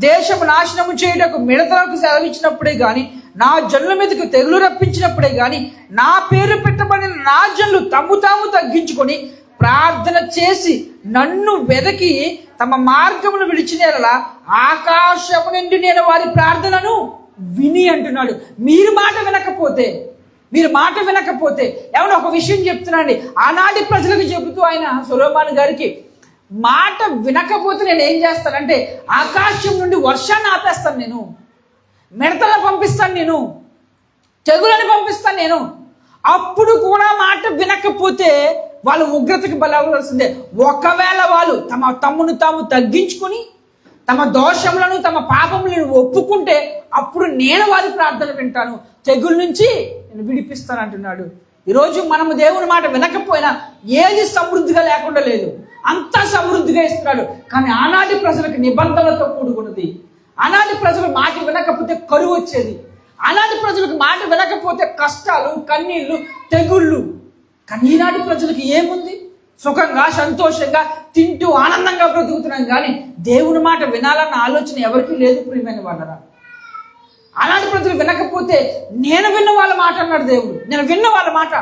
[SPEAKER 1] దేశము నాశనము చేయటకు మిడతలకు సెలవిచ్చినప్పుడే కానీ, నా జనుల మీదకు తెగులు రప్పించినప్పుడే కానీ, నా పేరు పెట్టబడిన నా జనులు తాము తగ్గించుకొని ప్రార్థన చేసి నన్ను వెదకి తమ మార్గమును విడిచినేలా ఆకాశము నుండి నేను వారి ప్రార్థనను విని అంటున్నాడు. మీరు మాట వినకపోతే ఏమన్నా ఒక విషయం చెప్తున్నాండి. ఆనాటి ప్రజలకు చెబుతూ ఆయన సొలొమోను గారికి, మాట వినకపోతే నేను ఏం చేస్తానంటే ఆకాశం నుండి వర్షాన్ని ఆపేస్తాను, నేను మిడతలను పంపిస్తాను, నేను తెగులను పంపిస్తాను నేను. అప్పుడు కూడా మాట వినకపోతే వాళ్ళు ఉగ్రతకి బలవలసిందే. ఒకవేళ వాళ్ళు తమను తాము తగ్గించుకొని తమ దోషములను తమ పాపములను ఒప్పుకుంటే అప్పుడు నేను వారి ప్రార్థన వింటాను, తెగుల నుంచి నేను విడిపిస్తాను అంటున్నాడు. ఈరోజు మనము దేవుని మాట వినకపోయినా ఏది సమృద్ధిగా లేకుండా లేదు, అంతా సమృద్ధిగా ఇస్తున్నాడు. కానీ ఆనాటి ప్రజలకు నిబంధనలతో కూడుకున్నది. ఆనాటి ప్రజలు మాట వినకపోతే కరువు వచ్చేది. ఆనాటి ప్రజలకు మాట వినకపోతే కష్టాలు, కన్నీళ్లు, తెగుళ్ళు. కానీ ఈనాటి ప్రజలకు ఏముంది? సుఖంగా, సంతోషంగా, తింటూ ఆనందంగా బ్రతుకుతున్నాం. కానీ దేవుని మాట వినాలన్న ఆలోచన ఎవరికీ లేదు ప్రియమైన వాళ్ళరా. ఆనాటి ప్రజలు వినకపోతే నేను విన్న వాళ్ళ మాట అన్నాడు దేవుడు. నేను విన్న వాళ్ళ మాట.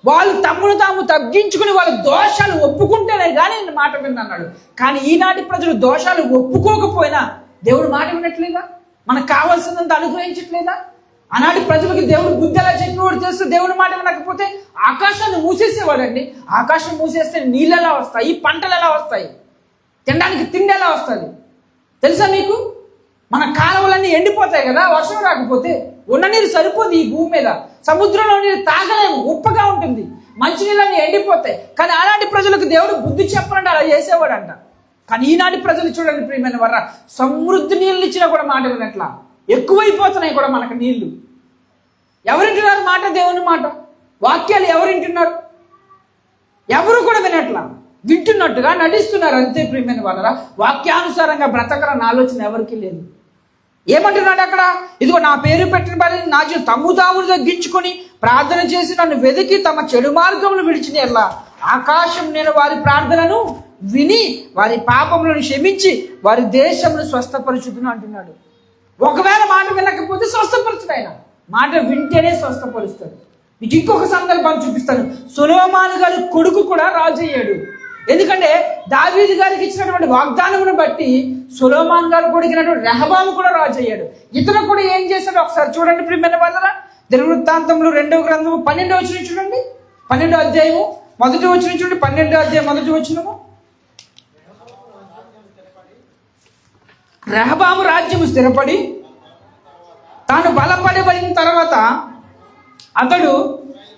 [SPEAKER 1] వాళ్ళు తమను తాము తగ్గించుకుని వాళ్ళ దోషాలు ఒప్పుకుంటేనే కానీ నేను మాట విన్నాడు. కానీ ఈనాటి ప్రజలు దోషాలు ఒప్పుకోకపోయినా దేవుడు మాట వినట్లేదా? మనకు కావాల్సినంత అనుగ్రహించట్లేదా? ఆనాటి ప్రజలకి దేవుడు బుద్ధి ఎలా చెప్పినవాడు చేస్తే దేవుని మాట వినకపోతే ఆకాశాన్ని మూసేసేవాడండి. ఆకాశం మూసేస్తే నీళ్ళు ఎలా వస్తాయి? పంటలు ఎలా వస్తాయి? తినడానికి తిండి ఎలా వస్తుంది తెలుసా మీకు? మన కాలువలన్నీ ఎండిపోతాయి కదా వర్షం రాకపోతే. ఉన్న నీరు సరిపోదు ఈ భూమి మీద. సముద్రంలో నీరు తాగలేము, ఉప్పగా ఉంటుంది. మంచినీళ్ళన్నీ ఎండిపోతాయి. కానీ ఆనాటి ప్రజలకు దేవుడు బుద్ధి చెప్పనంటే అలా చేసేవాడంట. కానీ ఈనాటి ప్రజలు చూడండి ప్రియమైన వారా, సమృద్ధి నీళ్ళు ఇచ్చినా కూడా మాట వినట్లా. ఎక్కువైపోతున్నాయి కూడా మనకు నీళ్లు. ఎవరింటున్నారు మాట? దేవుని మాట, వాక్యాలు ఎవరింటున్నారు? ఎవరు కూడా వినట్లా. వింటున్నట్టుగా నటిస్తున్నారు అంతే ప్రియమైన వాళ్ళరా. వాక్యానుసారంగా బ్రతకరన్న ఆలోచన ఎవరికి లేదు. ఏమంటున్నాడు అక్కడ? ఇదిగో నా పేరు పెట్టిన వారి నా తాము తగ్గించుకొని ప్రార్థన చేసి నన్ను వెతికి తమ చెడు మార్గములు విడిచినేలా ఆకాశం నేను వారి ప్రార్థనను విని వారి పాపములను క్షమించి వారి దేశమును స్వస్థపరుచుదును అంటున్నాడు. ఒకవేళ మాట వినకపోతే స్వస్థపరచుడు ఆయన. మాట వింటేనే స్వస్థపరుస్తాడు. మీకు ఇంకొక సందర్భాన్ని చూపిస్తాను. సొలొమోను గారి కొడుకు కూడా రాజు అయ్యాడు. ఎందుకంటే దావీదు గారికి ఇచ్చినటువంటి వాగ్దానమును బట్టి సొలొమోను గారు కొడుకున్నటువంటి రెహబాము కూడా రాజు అయ్యాడు. ఇతను కూడా ఏం చేశాడు ఒకసారి చూడండి ప్రియమైన వాళ్ళరా. దినవృత్తాంతములు 2వ గ్రంథము 12వ వచనం చూడండి. 12వ అధ్యాయము 1వ వచనం చూడండి. 12వ అధ్యాయం 1వ వచనము. రెహబాము రాజ్యము స్థిరపడి తాను బలపడబడిన తర్వాత అతడు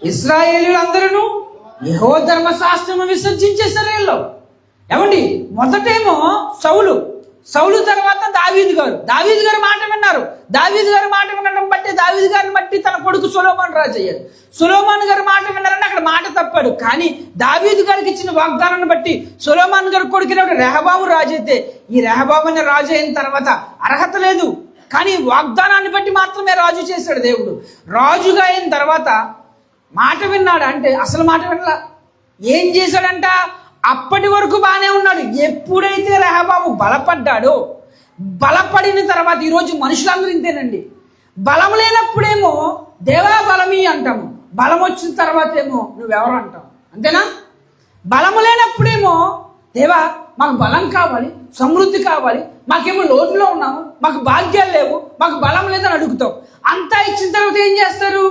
[SPEAKER 1] ఇశ్రాయేలీయులందరూ యెహోవా ధర్మశాస్త్రము విసర్జించేశారు. వీళ్ళు ఏమండి? మొదటేమో సౌలు తర్వాత దావీదు గారు మాట విన్నారు. దావీదు గారు మాట వినడం బట్టి దావీదు గారిని బట్టి తన కొడుకు సొలొమోను రాజు అయ్యాడు. సొలొమోను గారు మాట విన్నారని అక్కడ మాట తప్పాడు. కానీ దావీదు గారికి ఇచ్చిన వాగ్దానాన్ని బట్టి సొలొమోను గారు కొడుకునేవాడు రెహబాము రాజు అయితే, ఈ రెహబాము అనే రాజు అయిన తర్వాత అర్హత లేదు. కానీ వాగ్దానాన్ని బట్టి మాత్రమే రాజు చేశాడు దేవుడు. రాజుగా అయిన తర్వాత మాట విన్నాడు అంటే అసలు మాట వినలా. ఏం చేశాడంట? అప్పటి వరకు బాగానే ఉన్నాడు. ఎప్పుడైతే రెహబాము బలపడ్డాడో, బలపడిన తర్వాత ఈరోజు మనుషులందరూ ఇంతేనండి. బలం లేనప్పుడేమో దేవా బలమీ అంటాము, బలం వచ్చిన తర్వాత ఏమో నువ్వెవరు అంటావు. అంతేనా? బలము లేనప్పుడేమో దేవా మాకు బలం కావాలి, సమృద్ధి కావాలి, మాకేమో లోటులో ఉన్నాము, మాకు భాగ్యాలు లేవు, మాకు బలం లేదని అడుగుతావు. అంతా ఇచ్చిన తర్వాత ఏం చేస్తారు?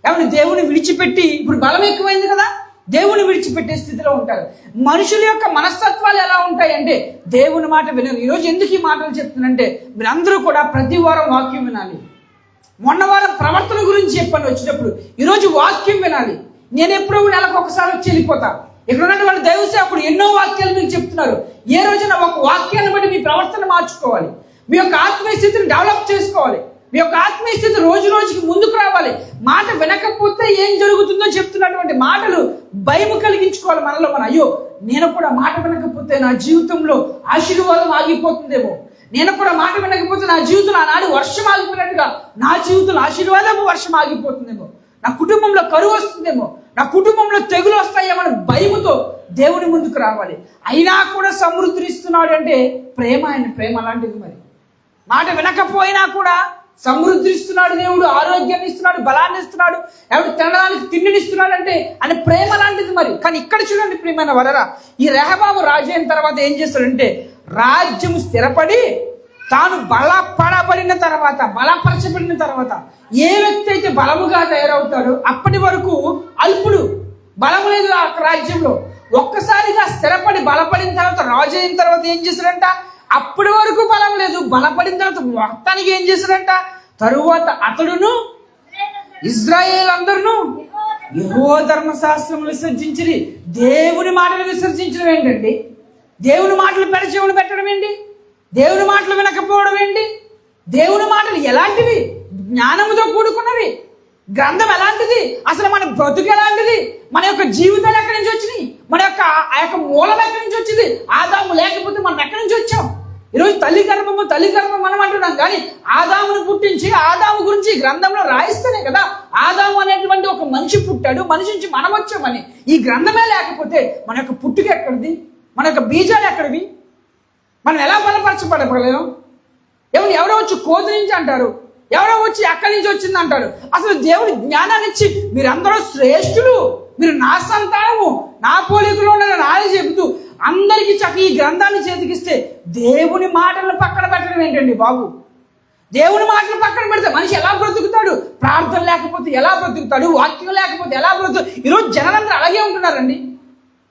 [SPEAKER 1] ఏమన్నా దేవుని విడిచిపెట్టి, ఇప్పుడు బలం ఎక్కువైంది కదా, దేవుని విడిచిపెట్టే స్థితిలో ఉంటారు. మనుషుల యొక్క మనస్తత్వాలు ఎలా ఉంటాయంటే దేవుని మాట వినరు. ఈరోజు ఎందుకు ఈ మాటలు చెప్తున్నానంటే మీరందరూ కూడా ప్రతి వారం వాక్యం వినాలి. మొన్న వారం ప్రవర్తన గురించి చెప్పండి వచ్చినప్పుడు, ఈరోజు వాక్యం వినాలి. నేను ఎప్పుడో నెలకు ఒకసారి వచ్చి వెళ్ళిపోతా. ఇక్కడ ఉన్నటువంటి వాళ్ళ దైవ సేవకుడు ఎన్నో వాక్యాలు మీకు చెప్తున్నారు. ఏ రోజున ఒక వాక్యాన్ని బట్టి మీ ప్రవర్తన మార్చుకోవాలి, మీ యొక్క ఆత్మీయ స్థితిని డెవలప్ చేసుకోవాలి, మీ యొక్క ఆత్మీయ స్థితి రోజు రోజుకి ముందుకు రావాలి. మాట వినకపోతే ఏం జరుగుతుందో చెప్తున్నటువంటి మాటలు భయం కలిగించుకోవాలి మనలో. అయ్యో నేను కూడా మాట వినకపోతే నా జీవితంలో ఆశీర్వాదం ఆగిపోతుందేమో, నేను కూడా మాట వినకపోతే నా జీవితంలో ఆనాడు వర్షం ఆగిపోయినట్టుగా నా జీవితంలో ఆశీర్వాదము వర్షం ఆగిపోతుందేమో, నా కుటుంబంలో కరువు వస్తుందేమో, నా కుటుంబంలో తెగులు వస్తాయేమని భయముతో దేవుని ముందుకు రావాలి. అయినా కూడా సమృద్ధిని ఇస్తున్నాడు అంటే ప్రేమ, ఆయన ప్రేమ అలాంటిది. మరి మాట వినకపోయినా కూడా సమృద్ధి ఇస్తున్నాడు దేవుడు, ఆరోగ్యాన్ని ఇస్తున్నాడు, బలాన్ని ఇస్తున్నాడు, ఎవడు తినడానికి తిండినిస్తున్నాడు అంటే ఆయన ప్రేమ లాంటిది మరి. కానీ ఇక్కడ చూడండి ప్రియమైన వరరా, ఈ రెహబాము రాజు అయిన తర్వాత ఏం చేస్తాడంటే రాజ్యం స్థిరపడి తాను బలపడబడిన తర్వాత, బలపరచబడిన తర్వాత ఏ వ్యక్తి అయితే బలముగా తయారవుతాడో అప్పటి వరకు అల్పుడు, బలము లేదు ఆ రాజ్యంలో. ఒక్కసారిగా స్థిరపడి బలపడిన తర్వాత రాజు అయిన తర్వాత ఏం చేశాడంట, అప్పటి వరకు బలం లేదు, బలపడిన తర్వాత మొత్తానికి ఏం చేశాడంట, తరువాత అతడును ఇజ్రాయేల్ అందరును యెహోవా ధర్మశాస్త్రం విసర్జించి దేవుని మాటలు విసర్జించడం ఏంటండి? దేవుని మాటలు పెడచెవులు పెట్టడం ఏంటి? దేవుని మాటలు వినకపోవడం ఏంటి? దేవుని మాటలు ఎలాంటివి? జ్ఞానముతో కూడుకున్నవి. గ్రంథం ఎలాంటిది? అసలు మన బ్రతుకు ఎలాంటిది? మన యొక్క జీవితాలు ఎక్కడి నుంచి వచ్చినాయి? మన యొక్క ఆ యొక్క మూలం ఎక్కడి నుంచి వచ్చింది? ఆదాము లేకపోతే మనం ఎక్కడి నుంచి వచ్చాం? ఈరోజు తల్లి గర్భం మనం అంటున్నాం, కానీ ఆదామును పుట్టించి ఆదాము గురించి గ్రంథంలో రాయిస్తేనే కదా ఆదాము అనేటువంటి ఒక మనిషి పుట్టాడు, మనిషి నుంచి మనం వచ్చామని. ఈ గ్రంథమే లేకపోతే మన యొక్క పుట్టుక ఎక్కడిది? మన యొక్క బీజాలు ఎక్కడివి? మనం ఎలా బలపరచబడలేము? ఎవరో వచ్చి కోతి నుంచి అంటారు, ఎవరో వచ్చి అక్కడి నుంచి వచ్చింది అంటారు. అసలు దేవుడి జ్ఞానాన్ని ఇచ్చి మీరందరూ శ్రేష్ఠులు, మీరు నా సంతానము, నా పోలికలో నాది చెబుతూ అందరికీ ఈ గ్రంథాన్ని చేతికిస్తే దేవుని మాటలను పక్కన పెట్టడం ఏంటండి బాబు? దేవుని మాటలు పక్కన పెడితే మనిషి ఎలా బ్రతుకుతాడు? ప్రార్థన లేకపోతే ఎలా బ్రతుకుతాడు? వాక్యం లేకపోతే ఎలా బ్రతుకుతాడు? ఈరోజు జనాలందరూ అలాగే ఉంటున్నారండి.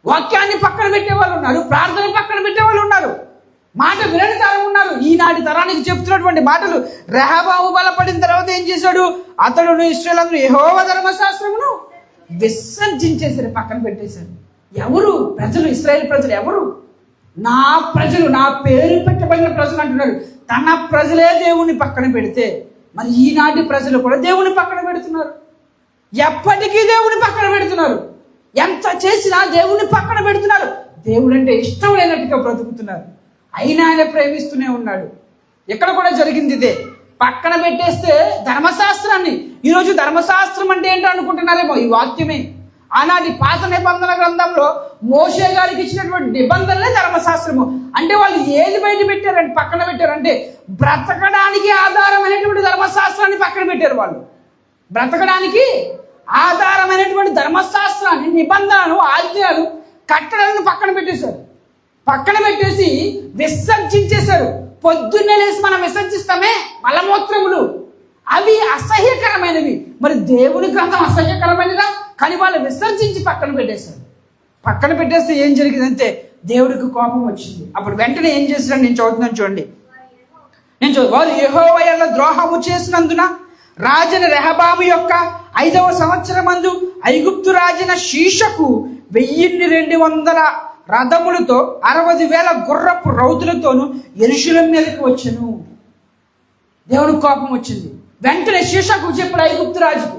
[SPEAKER 1] వాక్యాన్ని పక్కన పెట్టే వాళ్ళు ఉన్నారు, ప్రార్థన పక్కన పెట్టే వాళ్ళు ఉన్నారు, మాట వినని తరం ఉన్నారు. ఈనాటి తరానికి చెప్తున్నటువంటి మాటలు. రెహబాము బలపడిన తర్వాత ఏం చేశాడు? అతడును ఇశ్రాయేలు యెహోవా ధర్మశాస్త్రమును విసర్జించేశారు, పక్కన పెట్టేశారు. ఎవరు? ప్రజలు, ఇశ్రాయేలు ప్రజలు. ఎవరు? నా ప్రజలు, నా పేరు పెట్టబడిన ప్రజలు అంటున్నారు. తన ప్రజలే దేవుని పక్కన పెడితే మరి ఈనాటి ప్రజలు కూడా దేవుని పక్కన పెడుతున్నారు. ఎప్పటికీ దేవుని పక్కన పెడుతున్నారు. ఎంత చేసినా దేవుని పక్కన పెడుతున్నారు. దేవుడు అంటే ఇష్టం లేనట్టుగా బ్రతుకుతున్నారు. అయినా ఆయన ప్రేమిస్తూనే ఉన్నాడు. ఎక్కడ కూడా జరిగింది ఇదే. పక్కన పెట్టేస్తే ధర్మశాస్త్రాన్ని, ఈరోజు ధర్మశాస్త్రం అంటే ఏంటో అనుకుంటున్నారేమో, ఈ వాక్యమే. ఆనాటి పాత నిబంధన గ్రంథంలో మోషే గారికి ఇచ్చినటువంటి నిబంధనలే ధర్మశాస్త్రము. అంటే వాళ్ళు ఏది బయట పెట్టారంటే, పక్కన పెట్టారంటే బ్రతకడానికి ఆధారమైనటువంటి ధర్మశాస్త్రాన్ని పక్కన పెట్టారు. వాళ్ళు బ్రతకడానికి ఆధారమైనటువంటి ధర్మశాస్త్రాన్ని, నిబంధనలు, ఆజ్ఞలు, కట్టడాలను పక్కన పెట్టేశారు. పక్కన పెట్టేసి విసర్జించేశారు. పొద్దున్నే లేసి మనం విసర్జిస్తామే మలమూత్రములు, అవి అసహ్యకరమైనవి. మరి దేవుని గ్రంథం అసహ్యకరమైనదా? కానీ వాళ్ళు విసర్జించి పక్కన పెట్టేశారు. పక్కన పెట్టేస్తే ఏం జరిగిందంటే దేవుడికి కోపం వచ్చింది. అప్పుడు వెంటనే ఏం చేశారని నేను చదువుతున్నాను చూడండి. వారు యెహోవా యందు ద్రోహము చేసినందున రాజైన రెహబాము యొక్క 5వ సంవత్సరమందు ఐగుప్తు రాజైన షీషకు 1200 రథములతో 60,000 గుర్రపు రౌతులతోనూ యెరూషలేము మీదకి వచ్చెను. దేవుడికి కోపం వచ్చింది. వెంటనే షీషకు చెప్పాడు, ఐగుప్తు రాజుకు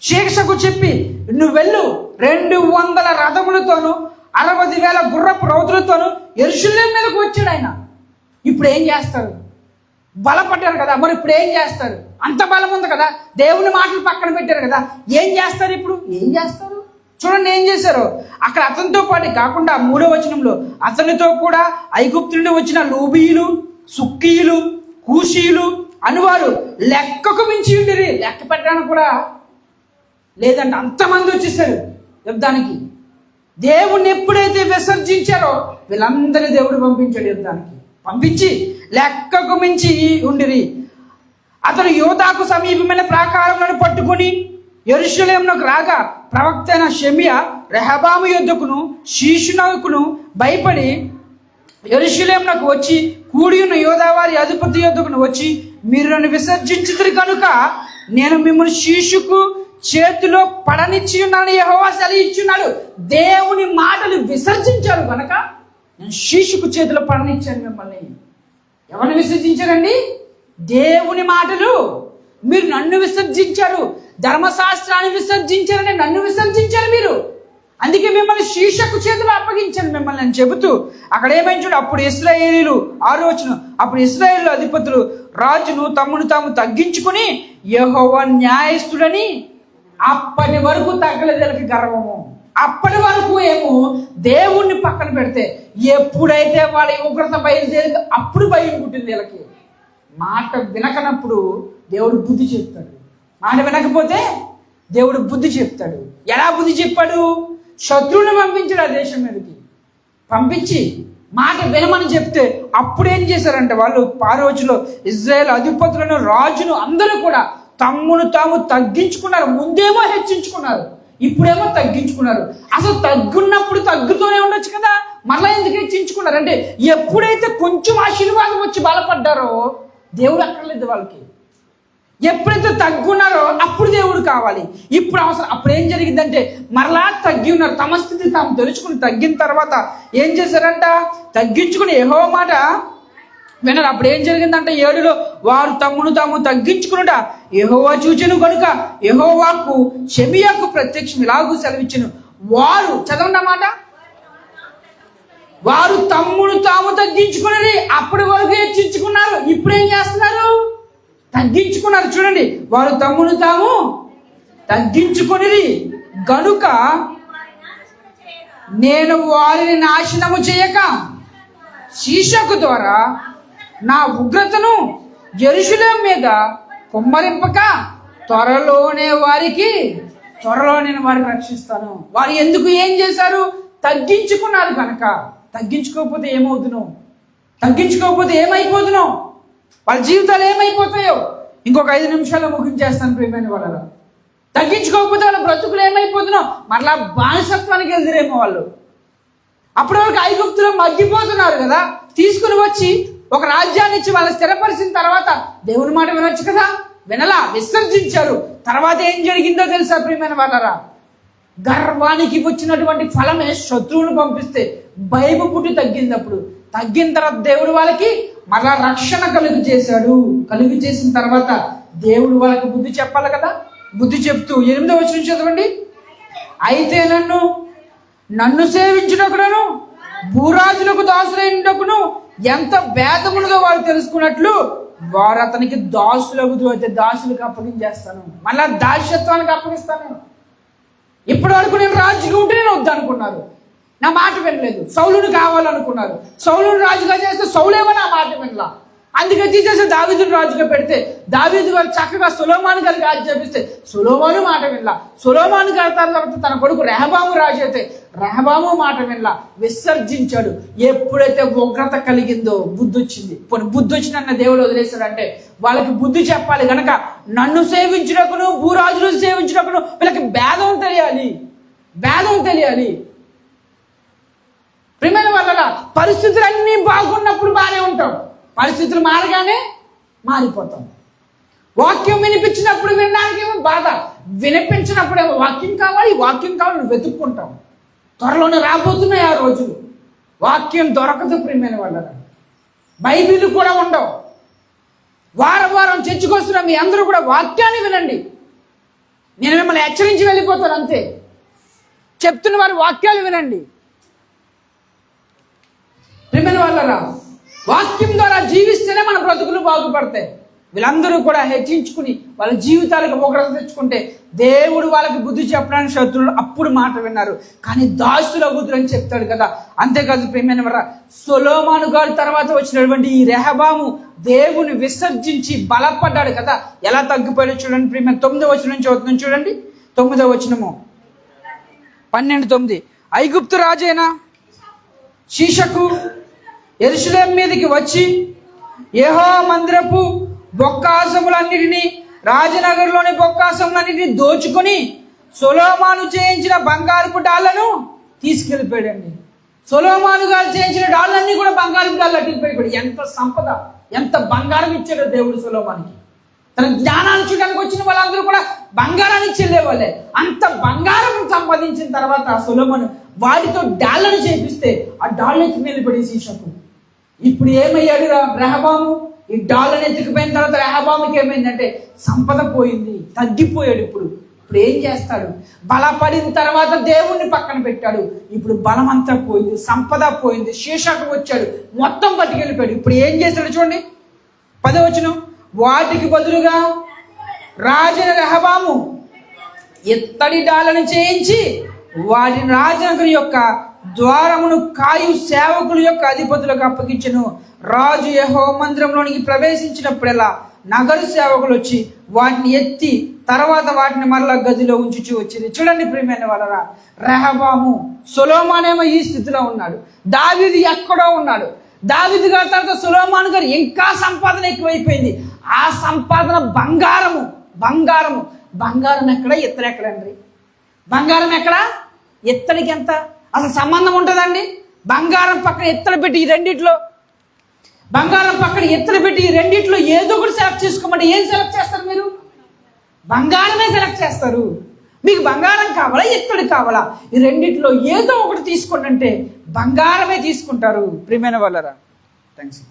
[SPEAKER 1] షీషకు చెప్పి, నువ్వు వెళ్ళు, 200 రథములతోనూ 60,000 గుర్రపు రౌతులతోనూ యెరూషలేము మీదకి వచ్చాడు ఆయన. ఇప్పుడు ఏం చేస్తారు? బలపడ్డారు కదా, మరి ఇప్పుడు ఏం చేస్తారు? అంత బలం ఉంది కదా, దేవుని మాటలు పక్కన పెట్టారు కదా, ఏం చేస్తారు? ఇప్పుడు ఏం చేస్తారు? చూడండి ఏం చేశారు. అక్కడ అతనితో పాటు కాకుండా 3వ వచనంలో అతనితో కూడా ఐగుప్తు నుండి వచ్చిన లూబీయులు, సుక్కీయులు, కూషీయులు అనువారు లెక్కకు మించి ఉండిరి. లెక్క పెట్టడానికి కూడా లేదంటే అంతమంది వచ్చేసారు యుద్ధానికి. దేవుణ్ణి ఎప్పుడైతే విసర్జించారో వీళ్ళందరినీ దేవుడు పంపించాడు యుద్ధానికి. పంపించి లెక్కకు మించి ఉండిరి. అతడు యోధాకు సమీపమైన ప్రాకారములను పట్టుకుని యెరూషలేమునకు రాగా ప్రవక్త అయిన షెమయా రెహబాము యొద్దకును షీషునకును భయపడి యెరూషలేమునకు వచ్చి కూడి ఉన్న యోధావారి అధిపతి యొద్దకును వచ్చి, మీరు నన్ను విసర్జించుదురు కనుక నేను మిమ్మల్ని షీషుకు చేతిలో పడనిచ్చి ఉన్నాను, యెహోవా సెలవిచ్చున్నాడు. దేవుని మాటలు విసర్జించారు కనుక నేను షీషుకు చేతిలో పడనిచ్చాను మిమ్మల్ని. ఎవరిని విసర్జించారండి? దేవుని మాటలు. మీరు నన్ను విసర్జించారు, ధర్మశాస్త్రాన్ని విసర్జించారని నన్ను విసర్జించారు మీరు, అందుకే మిమ్మల్ని షీషకు చేతిలో అప్పగించాను మిమ్మల్ని అని చెబుతూ అక్కడ ఏమైంది చూడు. అప్పుడు ఇశ్రాయేలీయులు 6వ వచనం, అప్పుడు ఇశ్రాయేలు అధిపతులు రాజును తమ్మును తాము తగ్గించుకుని యెహోవా న్యాయస్తుడని అప్పటి వరకు తగ్గలేదు వీళ్ళకి గర్వము. అప్పటి వరకు ఏమో దేవుణ్ణి పక్కన పెడితే ఎప్పుడైతే వాళ్ళ ఉగ్రత బయలుదేరి అప్పుడు భయం పుట్టింది వీళ్ళకి. మాట వినకనప్పుడు దేవుడు బుద్ధి చెప్తాడు. మాట వినకపోతే దేవుడు బుద్ధి చెప్తాడు. ఎలా బుద్ధి చెప్పాడు? శత్రువుని పంపించాడు ఆ దేశం మీదకి. పంపించి మాట వినమని చెప్తే అప్పుడు ఏం చేశారంటే వాళ్ళు ఆ రోజులో ఇజ్రాయేల్ అధిపతులను, రాజును అందరూ కూడా తమ్మును తాము తగ్గించుకున్నారు. ముందేమో హెచ్చించుకున్నారు, ఇప్పుడేమో తగ్గించుకున్నారు. అసలు తగ్గున్నప్పుడు తగ్గుతూనే ఉండొచ్చు కదా, మరలా ఎందుకు హెచ్చించుకున్నారు అంటే ఎప్పుడైతే కొంచెం ఆశీర్వాదం వచ్చి బలపడ్డారో దేవుడు అక్కర్లేదు వాళ్ళకి. ఎప్పుడైతే తగ్గున్నారో అప్పుడు దేవుడు కావాలి. ఇప్పుడు అవసరం. అప్పుడు ఏం జరిగిందంటే మరలా తగ్గి ఉన్నారు. తమ స్థితి తాము తెలుసుకుని తగ్గిన తర్వాత ఏం చేశారంట? తగ్గించుకుని యెహోవా మాట వినరు. అప్పుడు ఏం జరిగిందంటే 7లో వారు తమ్మును తాము తగ్గించుకునుట యెహోవా చూచెను కనుక యెహోవాకు షెమీయాకు ప్రత్యక్షం ఇలాగూ సెలవిచ్చెను. వారు చదవండి అన్నమాట. వారు తమ్మును తాము తగ్గించుకున్నది. అప్పటి వరకు హెచ్చించుకున్నారు, ఇప్పుడు ఏం చేస్తున్నారు? తగ్గించుకున్నారు. చూడండి, వారు తమ్మును తాము తగ్గించుకుని గనుక నేను వారిని నాశనము చేయక షీషకు ద్వారా నా ఉగ్రతను యెరూషలేము మీద కుమ్మరింపక త్వరలో నేను వారిని రక్షిస్తాను. వారు ఎందుకు ఏం చేశారు? తగ్గించుకున్నారు కనుక. తగ్గించుకోకపోతే ఏమైపోతునో వాళ్ళ జీవితాలు ఏమైపోతాయో ఇంకొక 5 నిమిషాల్లో ముగించేస్తాను ప్రియమైన వాళ్ళ. తగ్గించుకోకపోతే వాళ్ళ బ్రతుకులు ఏమైపోతున్నో మరలా బానిసత్వానికి వెళ్తారేమో వాళ్ళు. అప్పటి వరకు ఐగుప్తులో మగ్గిపోతున్నారు కదా, తీసుకుని వచ్చి ఒక రాజ్యాన్ని ఇచ్చి వాళ్ళని స్థిరపరిచిన తర్వాత దేవుని మాట వినొచ్చు కదా, వినలా, విసర్జించారు. తర్వాత ఏం జరిగిందో తెలుసా ప్రియమైన వాళ్ళరా? గర్వానికి వచ్చినటువంటి ఫలమే శత్రువును పంపిస్తే భయము పుట్టి తగ్గింది. అప్పుడు తగ్గిన తర్వాత దేవుడు వాళ్ళకి మరలా రక్షణ కలుగు చేసిన తర్వాత దేవుడు వాళ్ళకి బుద్ధి చెప్పాలి కదా. బుద్ధి చెప్తూ 8వ వచనం చదవండి. అయితే నన్ను సేవించుటకును భూరాజులకు దాసులైనటకును ఎంత భేదములుగా వారు తెలుసుకున్నట్లు వారు అతనికి దాసులకు అప్పగించేస్తాను. మళ్ళా దాస్యత్వానికి అప్పగిస్తాను. ఇప్పటి వరకు నేను రాజుగా ఉంటే నేను వద్దనుకున్నారు, నా మాట వినలేదు. సౌలును కావాలనుకున్నారు, సౌలును రాజుగా చేస్తే సౌలేమో నా మాట వినలా. అందుకే తీసేసి దావీదును రాజుగా పెడితే దావీదు గారు చక్కగా సొలొమోను గారికి ఆజ్ఞాపిస్తే సొలొమోను మాట వినలా. సొలొమోను గారి తర్వాత తన కొడుకు రెహబాము రాజు అయితే రెహబాము మాట వినలా, విసర్జించాడు. ఎప్పుడైతే ఉగ్రత కలిగిందో బుద్ధి వచ్చింది. బుద్ధి వచ్చిన దేవుడు వదిలేశాడంటే వాళ్ళకి బుద్ధి చెప్పాలి కనుక నన్ను సేవించుటకును భూరాజులు సేవించుటకును వీళ్ళకి భేదం తెలియాలి. ప్రియమైన వాళ్ళ పరిస్థితులు అన్నీ బాగున్నప్పుడు బాగానే ఉంటాం, పరిస్థితులు మారగానే మారిపోతాం. వాక్యం వినిపించినప్పుడు వినడానికేమో బాధ, వినిపించినప్పుడేమో వాక్యం కావాలి వెతుక్కుంటాం. త్వరలోనే రాబోతున్నాయి ఆ రోజులు. వాక్యం దొరకదు ప్రియమైన వాళ్ళ. బైబిల్ కూడా ఉండవు. వారం చర్చకొస్తున్న మీ అందరూ కూడా వాక్యాన్ని వినండి. నేను మిమ్మల్ని హెచ్చరించి వెళ్ళిపోతాను అంతే. చెప్తున్న వారు వాక్యాలు వినండి. ప్రియమైన వాళ్ళరా, వాక్యం ద్వారా జీవిస్తేనే మన బ్రతుకులు బాగుపడతాయి. వీళ్ళందరూ కూడా హెచ్చించుకుని వాళ్ళ జీవితాలకు ఉగ్రత తెచ్చుకుంటే దేవుడు వాళ్ళకి బుద్ధి చెప్పడానికి శత్రువులు అప్పుడు మాట విన్నారు. కానీ దాసుల బుద్ధులు అని చెప్తాడు కదా. అంతేకాదు ప్రియమైన వారా, సొలొమోను గారి తర్వాత వచ్చినటువంటి ఈ రెహబాము దేవుని విసర్జించి బలపడ్డాడు కదా. ఎలా తగ్గిపోయాడు చూడండి ప్రియమైన. 9వ వచనం చదువుతున్నాం చూడండి. 9వ వచనము 12:9. ఐగుప్తు రాజైన షీషకు యెరూషలేము మీదకి వచ్చి యెహోవా మందిరపు బొక్కాసములన్నిటినీ రాజనగర్లోని బొక్కాసములన్నిటినీ దోచుకొని సొలొమోను చేయించిన బంగారపు డాళ్లను తీసుకెళ్ళిపోయాడండి. సొలొమోను గారు చేయించిన డాళ్ళన్నీ కూడా బంగారపు డాళ్ళు అట్టుకుపోయాడు. ఎంత సంపద, ఎంత బంగారం ఇచ్చాడో దేవుడు సొలొమోనుకి. తన జ్ఞానాన్ని చూడడానికి వచ్చిన వాళ్ళందరూ కూడా బంగారాన్ని చెల్లేవాళ్ళే. అంత బంగారం సంపాదించిన తర్వాత సొలొమోను వాటితో డాళ్ళను చేపిస్తే ఆ డాళ్ళు ఎత్తుకు నిలబడి శీషకు. ఇప్పుడు ఏమయ్యాడు రెహబాము? ఈ డాళ్ళను ఎత్తుకుపోయిన తర్వాత రెహబాముకి ఏమైందంటే సంపద పోయింది, తగ్గిపోయాడు. ఇప్పుడు ఏం చేస్తాడు? బలపడిన తర్వాత దేవుణ్ణి పక్కన పెట్టాడు. ఇప్పుడు బలం అంతా పోయింది, సంపద పోయింది, శీషకు వచ్చాడు, మొత్తం పట్టుకెళ్ళిపోయాడు. ఇప్పుడు ఏం చేశాడు చూడండి 10వ వచనం. వాటికి బదులుగా రాజైన రెహబాము ఇత్తడి డాళ్ళను చేయించి వాటిని రాజనగరి యొక్క ద్వారమును కాయు సేవకుల యొక్క అధిపతులకు అప్పగించెను. రాజు యెహోవా మందిరంలోనికి ప్రవేశించినప్పుడల్లా నగరు సేవకులు వచ్చి వాటిని ఎత్తి తర్వాత వాటిని మరలా గదిలో ఉంచుచూ వచ్చింది. చూడండి ప్రియమైన వాళ్ళరా, రెహబాము, సొలొమోనేమో ఈ స్థితిలో ఉన్నాడు, దావీదు ఎక్కడో ఉన్నాడు. దావీదు గారి తర్వాత సొలొమోను గారు ఇంకా సంపాదన ఎక్కువైపోయింది. ఆ సంపాదన బంగారం ఎక్కడ, ఇత్తడి ఎక్కడండి? బంగారం ఎక్కడ, ఇత్తడికి ఎంత అసలు సంబంధం ఉంటుందండి? బంగారం పక్కన ఇత్తడి పెట్టి ఈ రెండిట్లో, బంగారం పక్కన ఎత్తులు పెట్టి ఈ రెండిట్లో ఏదో ఒకటి సెలెక్ట్ చేసుకోమంటే ఏం సెలెక్ట్ చేస్తారు మీరు? బంగారమే సెలెక్ట్ చేస్తారు. మీకు బంగారం కావాలా, ఎత్తుడు కావాలా? ఈ రెండిట్లో ఏదో ఒకటి తీసుకోండి అంటే బంగారమే తీసుకుంటారు. ప్రియమైన వాళ్ళరా, థ్యాంక్స్.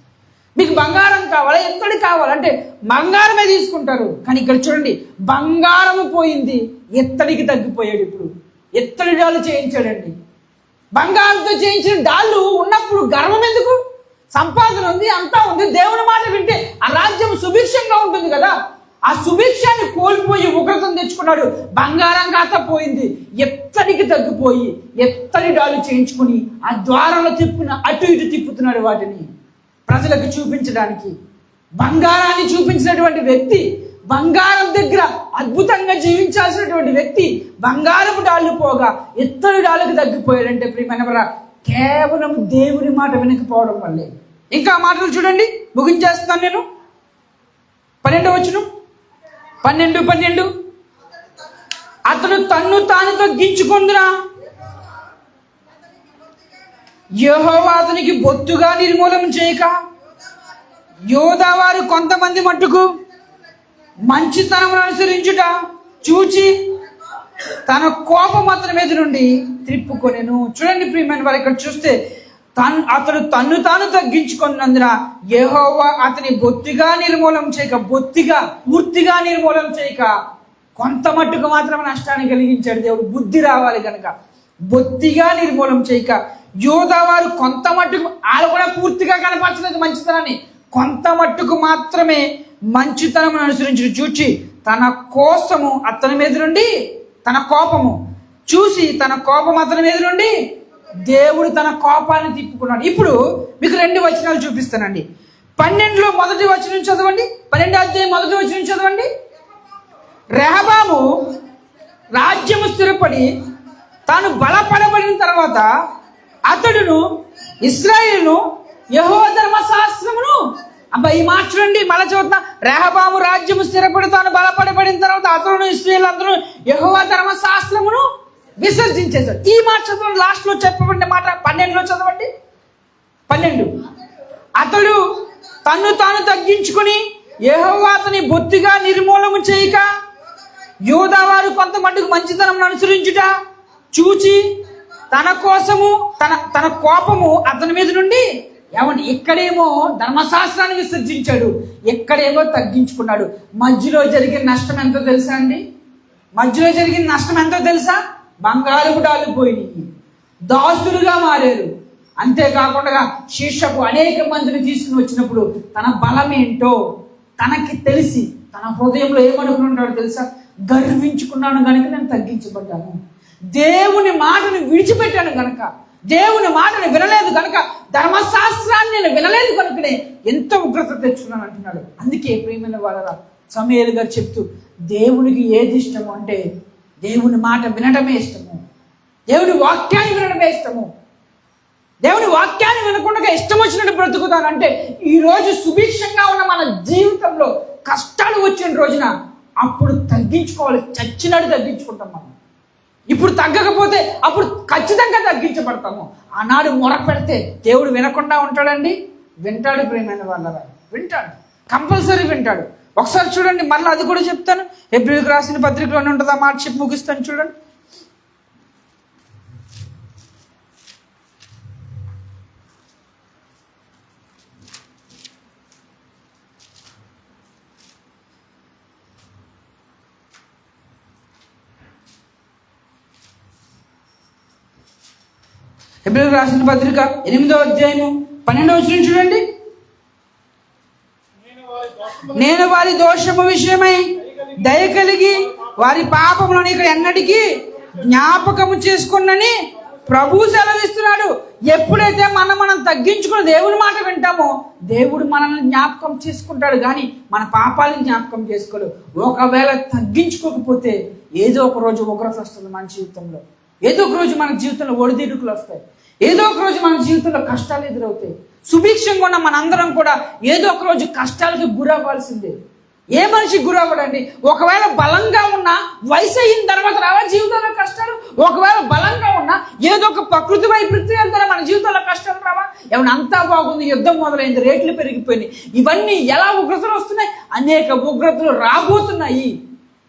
[SPEAKER 1] మీకు బంగారం కావాలా, ఎత్తుడు కావాలంటే బంగారమే తీసుకుంటారు. కానీ ఇక్కడ చూడండి, బంగారము పోయింది, ఎత్తడికి తగ్గిపోయాడు. ఇప్పుడు ఎత్తడి డాళ్ళు చేయించాడండి. బంగారంతో చేయించిన డాళ్ళు ఉన్నప్పుడు గర్వం ఎందుకు? సంపాదన ఉంది, అంతా ఉంది, దేవుని మాట వింటే ఆ రాజ్యం సుభిక్షంగా ఉంటుంది కదా. ఆ సుభిక్షాన్ని కోల్పోయి ఉగ్రతను తెచ్చుకున్నాడు. బంగారం కాస్త పోయింది, ఎత్తడికి తగ్గిపోయి ఎత్తడి డాలు చేయించుకుని ఆ ద్వారంలో తిప్పున అటు ఇటు తిప్పుతున్నాడు వాటిని ప్రజలకు చూపించడానికి. బంగారాన్ని చూపించినటువంటి వ్యక్తి, బంగారం దగ్గర అద్భుతంగా జీవించాల్సినటువంటి వ్యక్తి బంగారపు డాళ్ళు పోగా ఎత్తడి డాళ్ళకి తగ్గిపోయాడంటే ప్రియమైన కేవలం దేవుని మాట వినకపోవడం వల్లే. ఇంకా మాటలు చూడండి, ముగించేస్తున్నాను నేను. 12వ వచనం, 12 అతడు తన్ను తాను తగ్గించుకొందునా, యెహోవా అతనికి బొత్తుగా నిర్మూలన చేయక, యోధా వారు కొంతమంది మట్టుకు మంచితనం అనుసరించుట చూచి తన కోపం అతని మీద నుండి త్రిప్పుకొనెను. చూడండి ప్రియమైన వారు, ఇక్కడ చూస్తే అతడు తన్ను తాను తగ్గించుకున్నందున యెహోవా అతని పూర్తిగా నిర్మూలన చేయక కొంత మట్టుకు మాత్రమే నష్టాన్ని కలిగించాడు. దేవుడు బుద్ధి రావాలి కనుక బొత్తిగా నిర్మూలన చేయక, యోధా వారు కొంత మట్టుకు, వాళ్ళు కూడా పూర్తిగా కనపరచలేదు మంచితనాన్ని, కొంత మట్టుకు మాత్రమే మంచితనం అనుసరించి చూచి తన కోసము అతని మీద నుండి, తన కోపము చూసి తన కోపం అతని మీద నుండి దేవుడు తన కోపాన్ని తిప్పుకున్నాడు. ఇప్పుడు మీకు 2 వచనాలు చూపిస్తానండి. 12లో మొదటి వచనం చదవండి, 12వ అధ్యాయం మొదటి వచనం చదవండి. రెహబాము రాజ్యము స్థిరపడి తాను బలపడబడిన తర్వాత అతడును ఇశ్రాయేలును యెహోవా ధర్మశాస్త్రమును, ఈ మాట చూడండి, మళ్ళీ చదువుతున్నా. రెహబాము రాజ్యము స్థిరపడి తాను బలపడబడిన తర్వాత అతడును ఇశ్రాయేలు అందరూ యెహోవా ధర్మశాస్త్రమును విసర్జించేశారు. ఈ మాట చదవండి, లాస్ట్ లో చెప్పబడిన మాట 12లో చదవండి. 12 అతడు తన్ను తాను తగ్గించుకుని యెహోవా అతని బొత్తిగా నిర్మూలన చేయక, యోధా వారు కొంత మట్టుకు మంచితనం అనుసరించుట చూచి తన కోసము తన కోపము అతని మీద నుండి, ఏమంటే ఇక్కడేమో ధర్మశాస్త్రాన్ని విసర్జించాడు, ఎక్కడేమో తగ్గించుకున్నాడు. మధ్యలో జరిగిన నష్టం ఎంతో తెలుసా అండి? మధ్యలో జరిగిన నష్టం ఎంతో తెలుసా? బంగారపు డాళ్ళు పోయినాయి, దాసులుగా మారారు. అంతేకాకుండా శిష్యకు అనేక మందిని తీసుకుని వచ్చినప్పుడు తన బలం ఏంటో తనకి తెలిసి తన హృదయంలో ఏమనుకున్నాడో తెలుసా? గర్వించుకున్నాను కనుక నేను తగ్గించబడ్డాను, దేవుని మాటను విడిచిపెట్టాను కనుక, దేవుని మాటను వినలేదు కనుక, ధర్మశాస్త్రాన్ని నేను వినలేదు కనుకనే ఎంతో ఉగ్రత తెచ్చుకున్నాను అంటున్నాడు. అందుకే ప్రియమైన వాళ్ళ సమూయేలు గారు చెప్తూ, దేవునికి ఏది ఇష్టము అంటే దేవుని మాట వినడమే ఇష్టము, దేవుని వాక్యాన్ని వినడమే ఇష్టము. దేవుని వాక్యాన్ని వినకుండా ఇష్టం వచ్చినట్టు బ్రతుకుతానంటే ఈరోజు సుభిక్షంగా ఉన్న మన జీవితంలో కష్టాలు వచ్చిన రోజున అప్పుడు తగ్గించుకోవాలి, చచ్చినట్టు తగ్గించుకుంటాం మనం. ఇప్పుడు తగ్గకపోతే అప్పుడు ఖచ్చితంగా తగ్గించబడతాము. ఆనాడు మొర పెడితే దేవుడు వినకుండా ఉంటాడండి? వింటాడు ప్రియమైన వాళ్ళరా, వింటాడు, కంపల్సరీ వింటాడు. ఒకసారి చూడండి, మళ్ళీ అది కూడా చెప్తాను. హెబ్రీయులకు రాసిన పత్రికలోనే ఉంటుంది, ఆ మాట చెప్పి ముగిస్తాను. చూడండి, హెబ్రీయులకు రాసిన పత్రిక 8వ అధ్యాయము 12వ వచనం చూడండి. నేను వారి దోషము విషయమై దయ కలిగి వారి పాపములను ఇక్కడ ఎన్నటికీ జ్ఞాపకము చేసుకున్నని ప్రభు సెలవిస్తున్నాడు, ఎప్పుడైతే మనం తగ్గించుకుని దేవుని మాట వింటామో దేవుడు మనల్ని జ్ఞాపకం చేసుకుంటాడు, కానీ మన పాపాలను జ్ఞాపకం చేసుకోడు. ఒకవేళ తగ్గించుకోకపోతే ఏదో ఒక రోజు ఉగ్రత వస్తుంది మన జీవితంలో, ఏదో ఒక రోజు మన జీవితంలో ఒడిదుడుకులు వస్తాయి, ఏదో ఒక రోజు మన జీవితంలో కష్టాలు ఎదురవుతాయి. సుభిక్షంగా ఉన్న మనందరం కూడా ఏదో ఒక రోజు కష్టాలకు గురవ్వాల్సిందే. ఏ మనిషి గురవ్వడండి? ఒకవేళ బలంగా ఉన్నా వయసు అయిన తర్వాత రావా జీవితంలో కష్టాలు? ఒకవేళ బలంగా ఉన్నా ఏదో ఒక ప్రకృతి వైపరీత్యాల ద్వారా మన జీవితంలో కష్టాలు రావా? ఏమన్నా అంతా బాగుంది, యుద్ధం మొదలైంది, రేట్లు పెరిగిపోయినాయి, ఇవన్నీ ఎలా ఉగ్రతలు వస్తున్నాయి? అనేక ఉగ్రతలు రాబోతున్నాయి.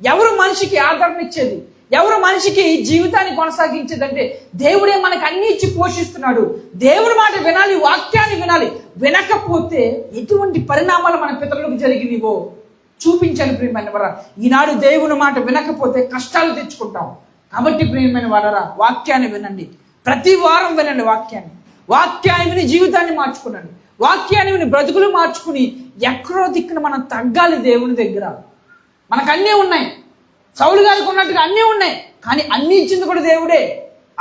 [SPEAKER 1] ఎవరు మనిషికి ఆదరణ ఇచ్చేది? ఎవరు మనిషికి జీవితాన్ని కొనసాగించేదంటే దేవుడే మనకు అన్ని ఇచ్చి పోషిస్తున్నాడు. దేవుడి మాట వినాలి, వాక్యాన్ని వినాలి. వినకపోతే ఎటువంటి పరిణామాలు మన పితరులకు జరిగినవో చూపించాను ప్రియమైన వారా. ఈనాడు దేవుని మాట వినకపోతే కష్టాలు తెచ్చుకుంటాం. కాబట్టి ప్రియమైన వారా, వాక్యాన్ని వినండి, ప్రతి వారం వినండి వాక్యాన్ని విని జీవితాన్ని మార్చుకునండి. వాక్యాన్ని విని బ్రతుకులు మార్చుకుని ఎక్కడో దిక్కున మనం తగ్గాలి దేవుని దగ్గర. మనకు అన్నీ ఉన్నాయి, సౌలు గారికి ఉన్నట్టుగా అన్నీ ఉన్నాయి, కానీ అన్నీ ఇచ్చింది కూడా దేవుడే.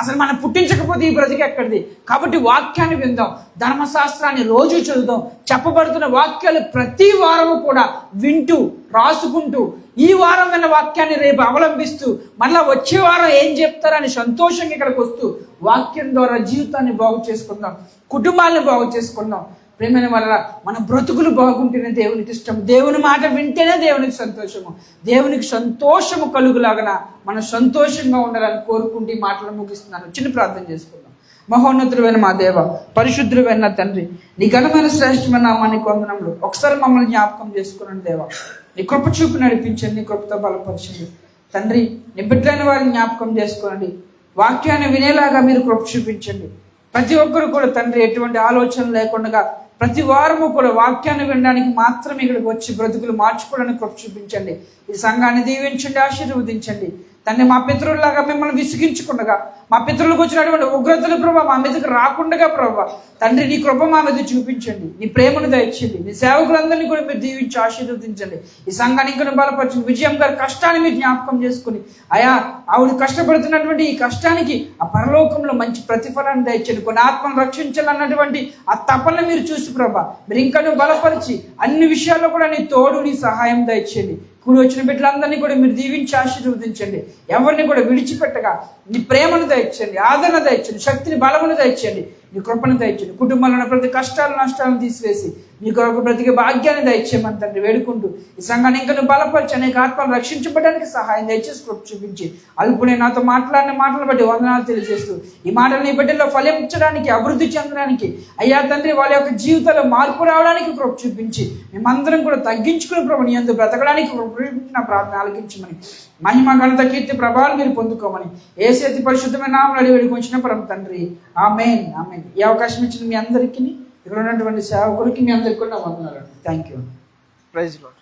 [SPEAKER 1] అసలు మనం పుట్టించకపోతే ఈ బ్రతికి ఎక్కడిది? కాబట్టి వాక్యాన్ని విందాం, ధర్మశాస్త్రాన్ని రోజు చదువుదాం. చెప్పబడుతున్న వాక్యాలు ప్రతి వారము కూడా వింటూ రాసుకుంటూ ఈ వారం విన్న వాక్యాన్ని రేపు అవలంబిస్తూ మళ్ళీ వచ్చే వారం ఏం చెప్తారని సంతోషంగా ఇక్కడికి వస్తూ వాక్యం ద్వారా జీవితాన్ని బాగు చేసుకుందాం, కుటుంబాలను బాగు చేసుకుందాం. ప్రేమైన వల్ల మన బ్రతుకులు బాగుంటేనే దేవునికి ఇష్టం. దేవుని మాట వింటేనే దేవునికి సంతోషము. దేవునికి సంతోషము కలుగులాగన మనం సంతోషంగా ఉండాలని కోరుకుంటూ ఈ మాటలు ముగిస్తున్నాను. చిన్న ప్రార్థన చేసుకుందాం. మహోన్నతుడైన మా దేవ, పరిశుద్ధుడైన తండ్రి, నీ ఘనమైన శ్రేష్టమైన నామానికి వందనములు. ఒకసారి మమ్మల్ని జ్ఞాపకం చేసుకున్నాను దేవా. నీ కృప చూపు నడిపించండి, నీ కృపతో బలపరచండి తండ్రి. నీ బిడ్డలైన వారిని జ్ఞాపకం చేసుకోండి, వాక్యాన్ని వినేలాగా మీరు కృప చూపించండి. ప్రతి ఒక్కరు కూడా తండ్రి ఎటువంటి ఆలోచన లేకుండా ప్రతి వారము కూడా వాక్యాన్ని వినడానికి మాత్రమే ఇక్కడికి వచ్చి బ్రతుకులు మార్చుకోవడానికి కృప చూపించండి. ఈ సంఘాన్ని దీవించండి, ఆశీర్వదించండి తండ్రి. మా పితరుల్లాగా మిమ్మల్ని విసిగించకుండా, మా పితరులకు వచ్చినటువంటి ఉగ్రతల ప్రభావ మా మీదకి రాకుండా ప్రభావ తండ్రి నీ కృప మా మీద చూపించండి, నీ ప్రేమను దయచేయండి. నీ సేవకులందరినీ కూడా మీరు దీవించి ఆశీర్వదించండి. ఈ సంఘాన్ని ఇంకా బలపరచండి. విజయం గారి కష్టాన్ని మీరు జ్ఞాపకం చేసుకుని అయా ఆవిడ కష్టపడుతున్నటువంటి ఈ కష్టానికి ఆ పరలోకంలో మంచి ప్రతిఫలాన్ని దయచేయండి. కొన్ని ఆత్మను రక్షించాలన్నటువంటి ఆ తపన మీరు చూసి ప్రభా మీరు ఇంకా బలపరిచి అన్ని విషయాల్లో కూడా నీ తోడు, నీ సహాయం దయచేయండి. కూడి వచ్చిన బిడ్డలందరినీ కూడా మీరు దీవించి ఆశీర్వదించండి. ఎవరిని కూడా విడిచిపెట్టగా నీ ప్రేమను దయచేయండి, ఆదరణ దయచేయండి, శక్తిని బలమును దయచేయండి, నీ కృపను దయచేయండి. కుటుంబంలో ప్రతి కష్టాలు నష్టాలను తీసివేసి నీ కొరకు ప్రతి భాగ్యాన్ని దయచేయమని తండ్రి వేడుకుంటూ ఈ సంఘాన్ని ఇంకా బలపరిచి అనేక ఆత్మలు రక్షించబడడానికి సహాయం దయచేసి కృప చూపించి అల్పునే నాతో మాట్లాడిన మాటలను బట్టి వందనాలు తెలియజేస్తూ ఈ మాటలు నీ బిడ్డల్లో ఫలించడానికి, అభివృద్ధి చెందడానికి అయ్యా తండ్రి వాళ్ళ యొక్క జీవితంలో మార్పు రావడానికి కృప చూపించి మేమందరం కూడా తగ్గించుకుని ప్రభు నీ యందు బ్రతకడానికి నా ప్రార్థన ఆలకించమని, మహిమ ఘనత కీర్తి ప్రభావాలు మీరు పొందుకోమని యేసు పరిశుద్ధమైన నామములో అడిగి వేడుకొంచిన పరమ తండ్రి, ఆమేన్ ఆమేన్. ఈ అవకాశం ఇచ్చిన మీ అందరికీ, ఇక్కడ ఉన్నటువంటి సేవకులకి మీ అందరికీ కూడా వందనాలు. Thank you. Praise lord.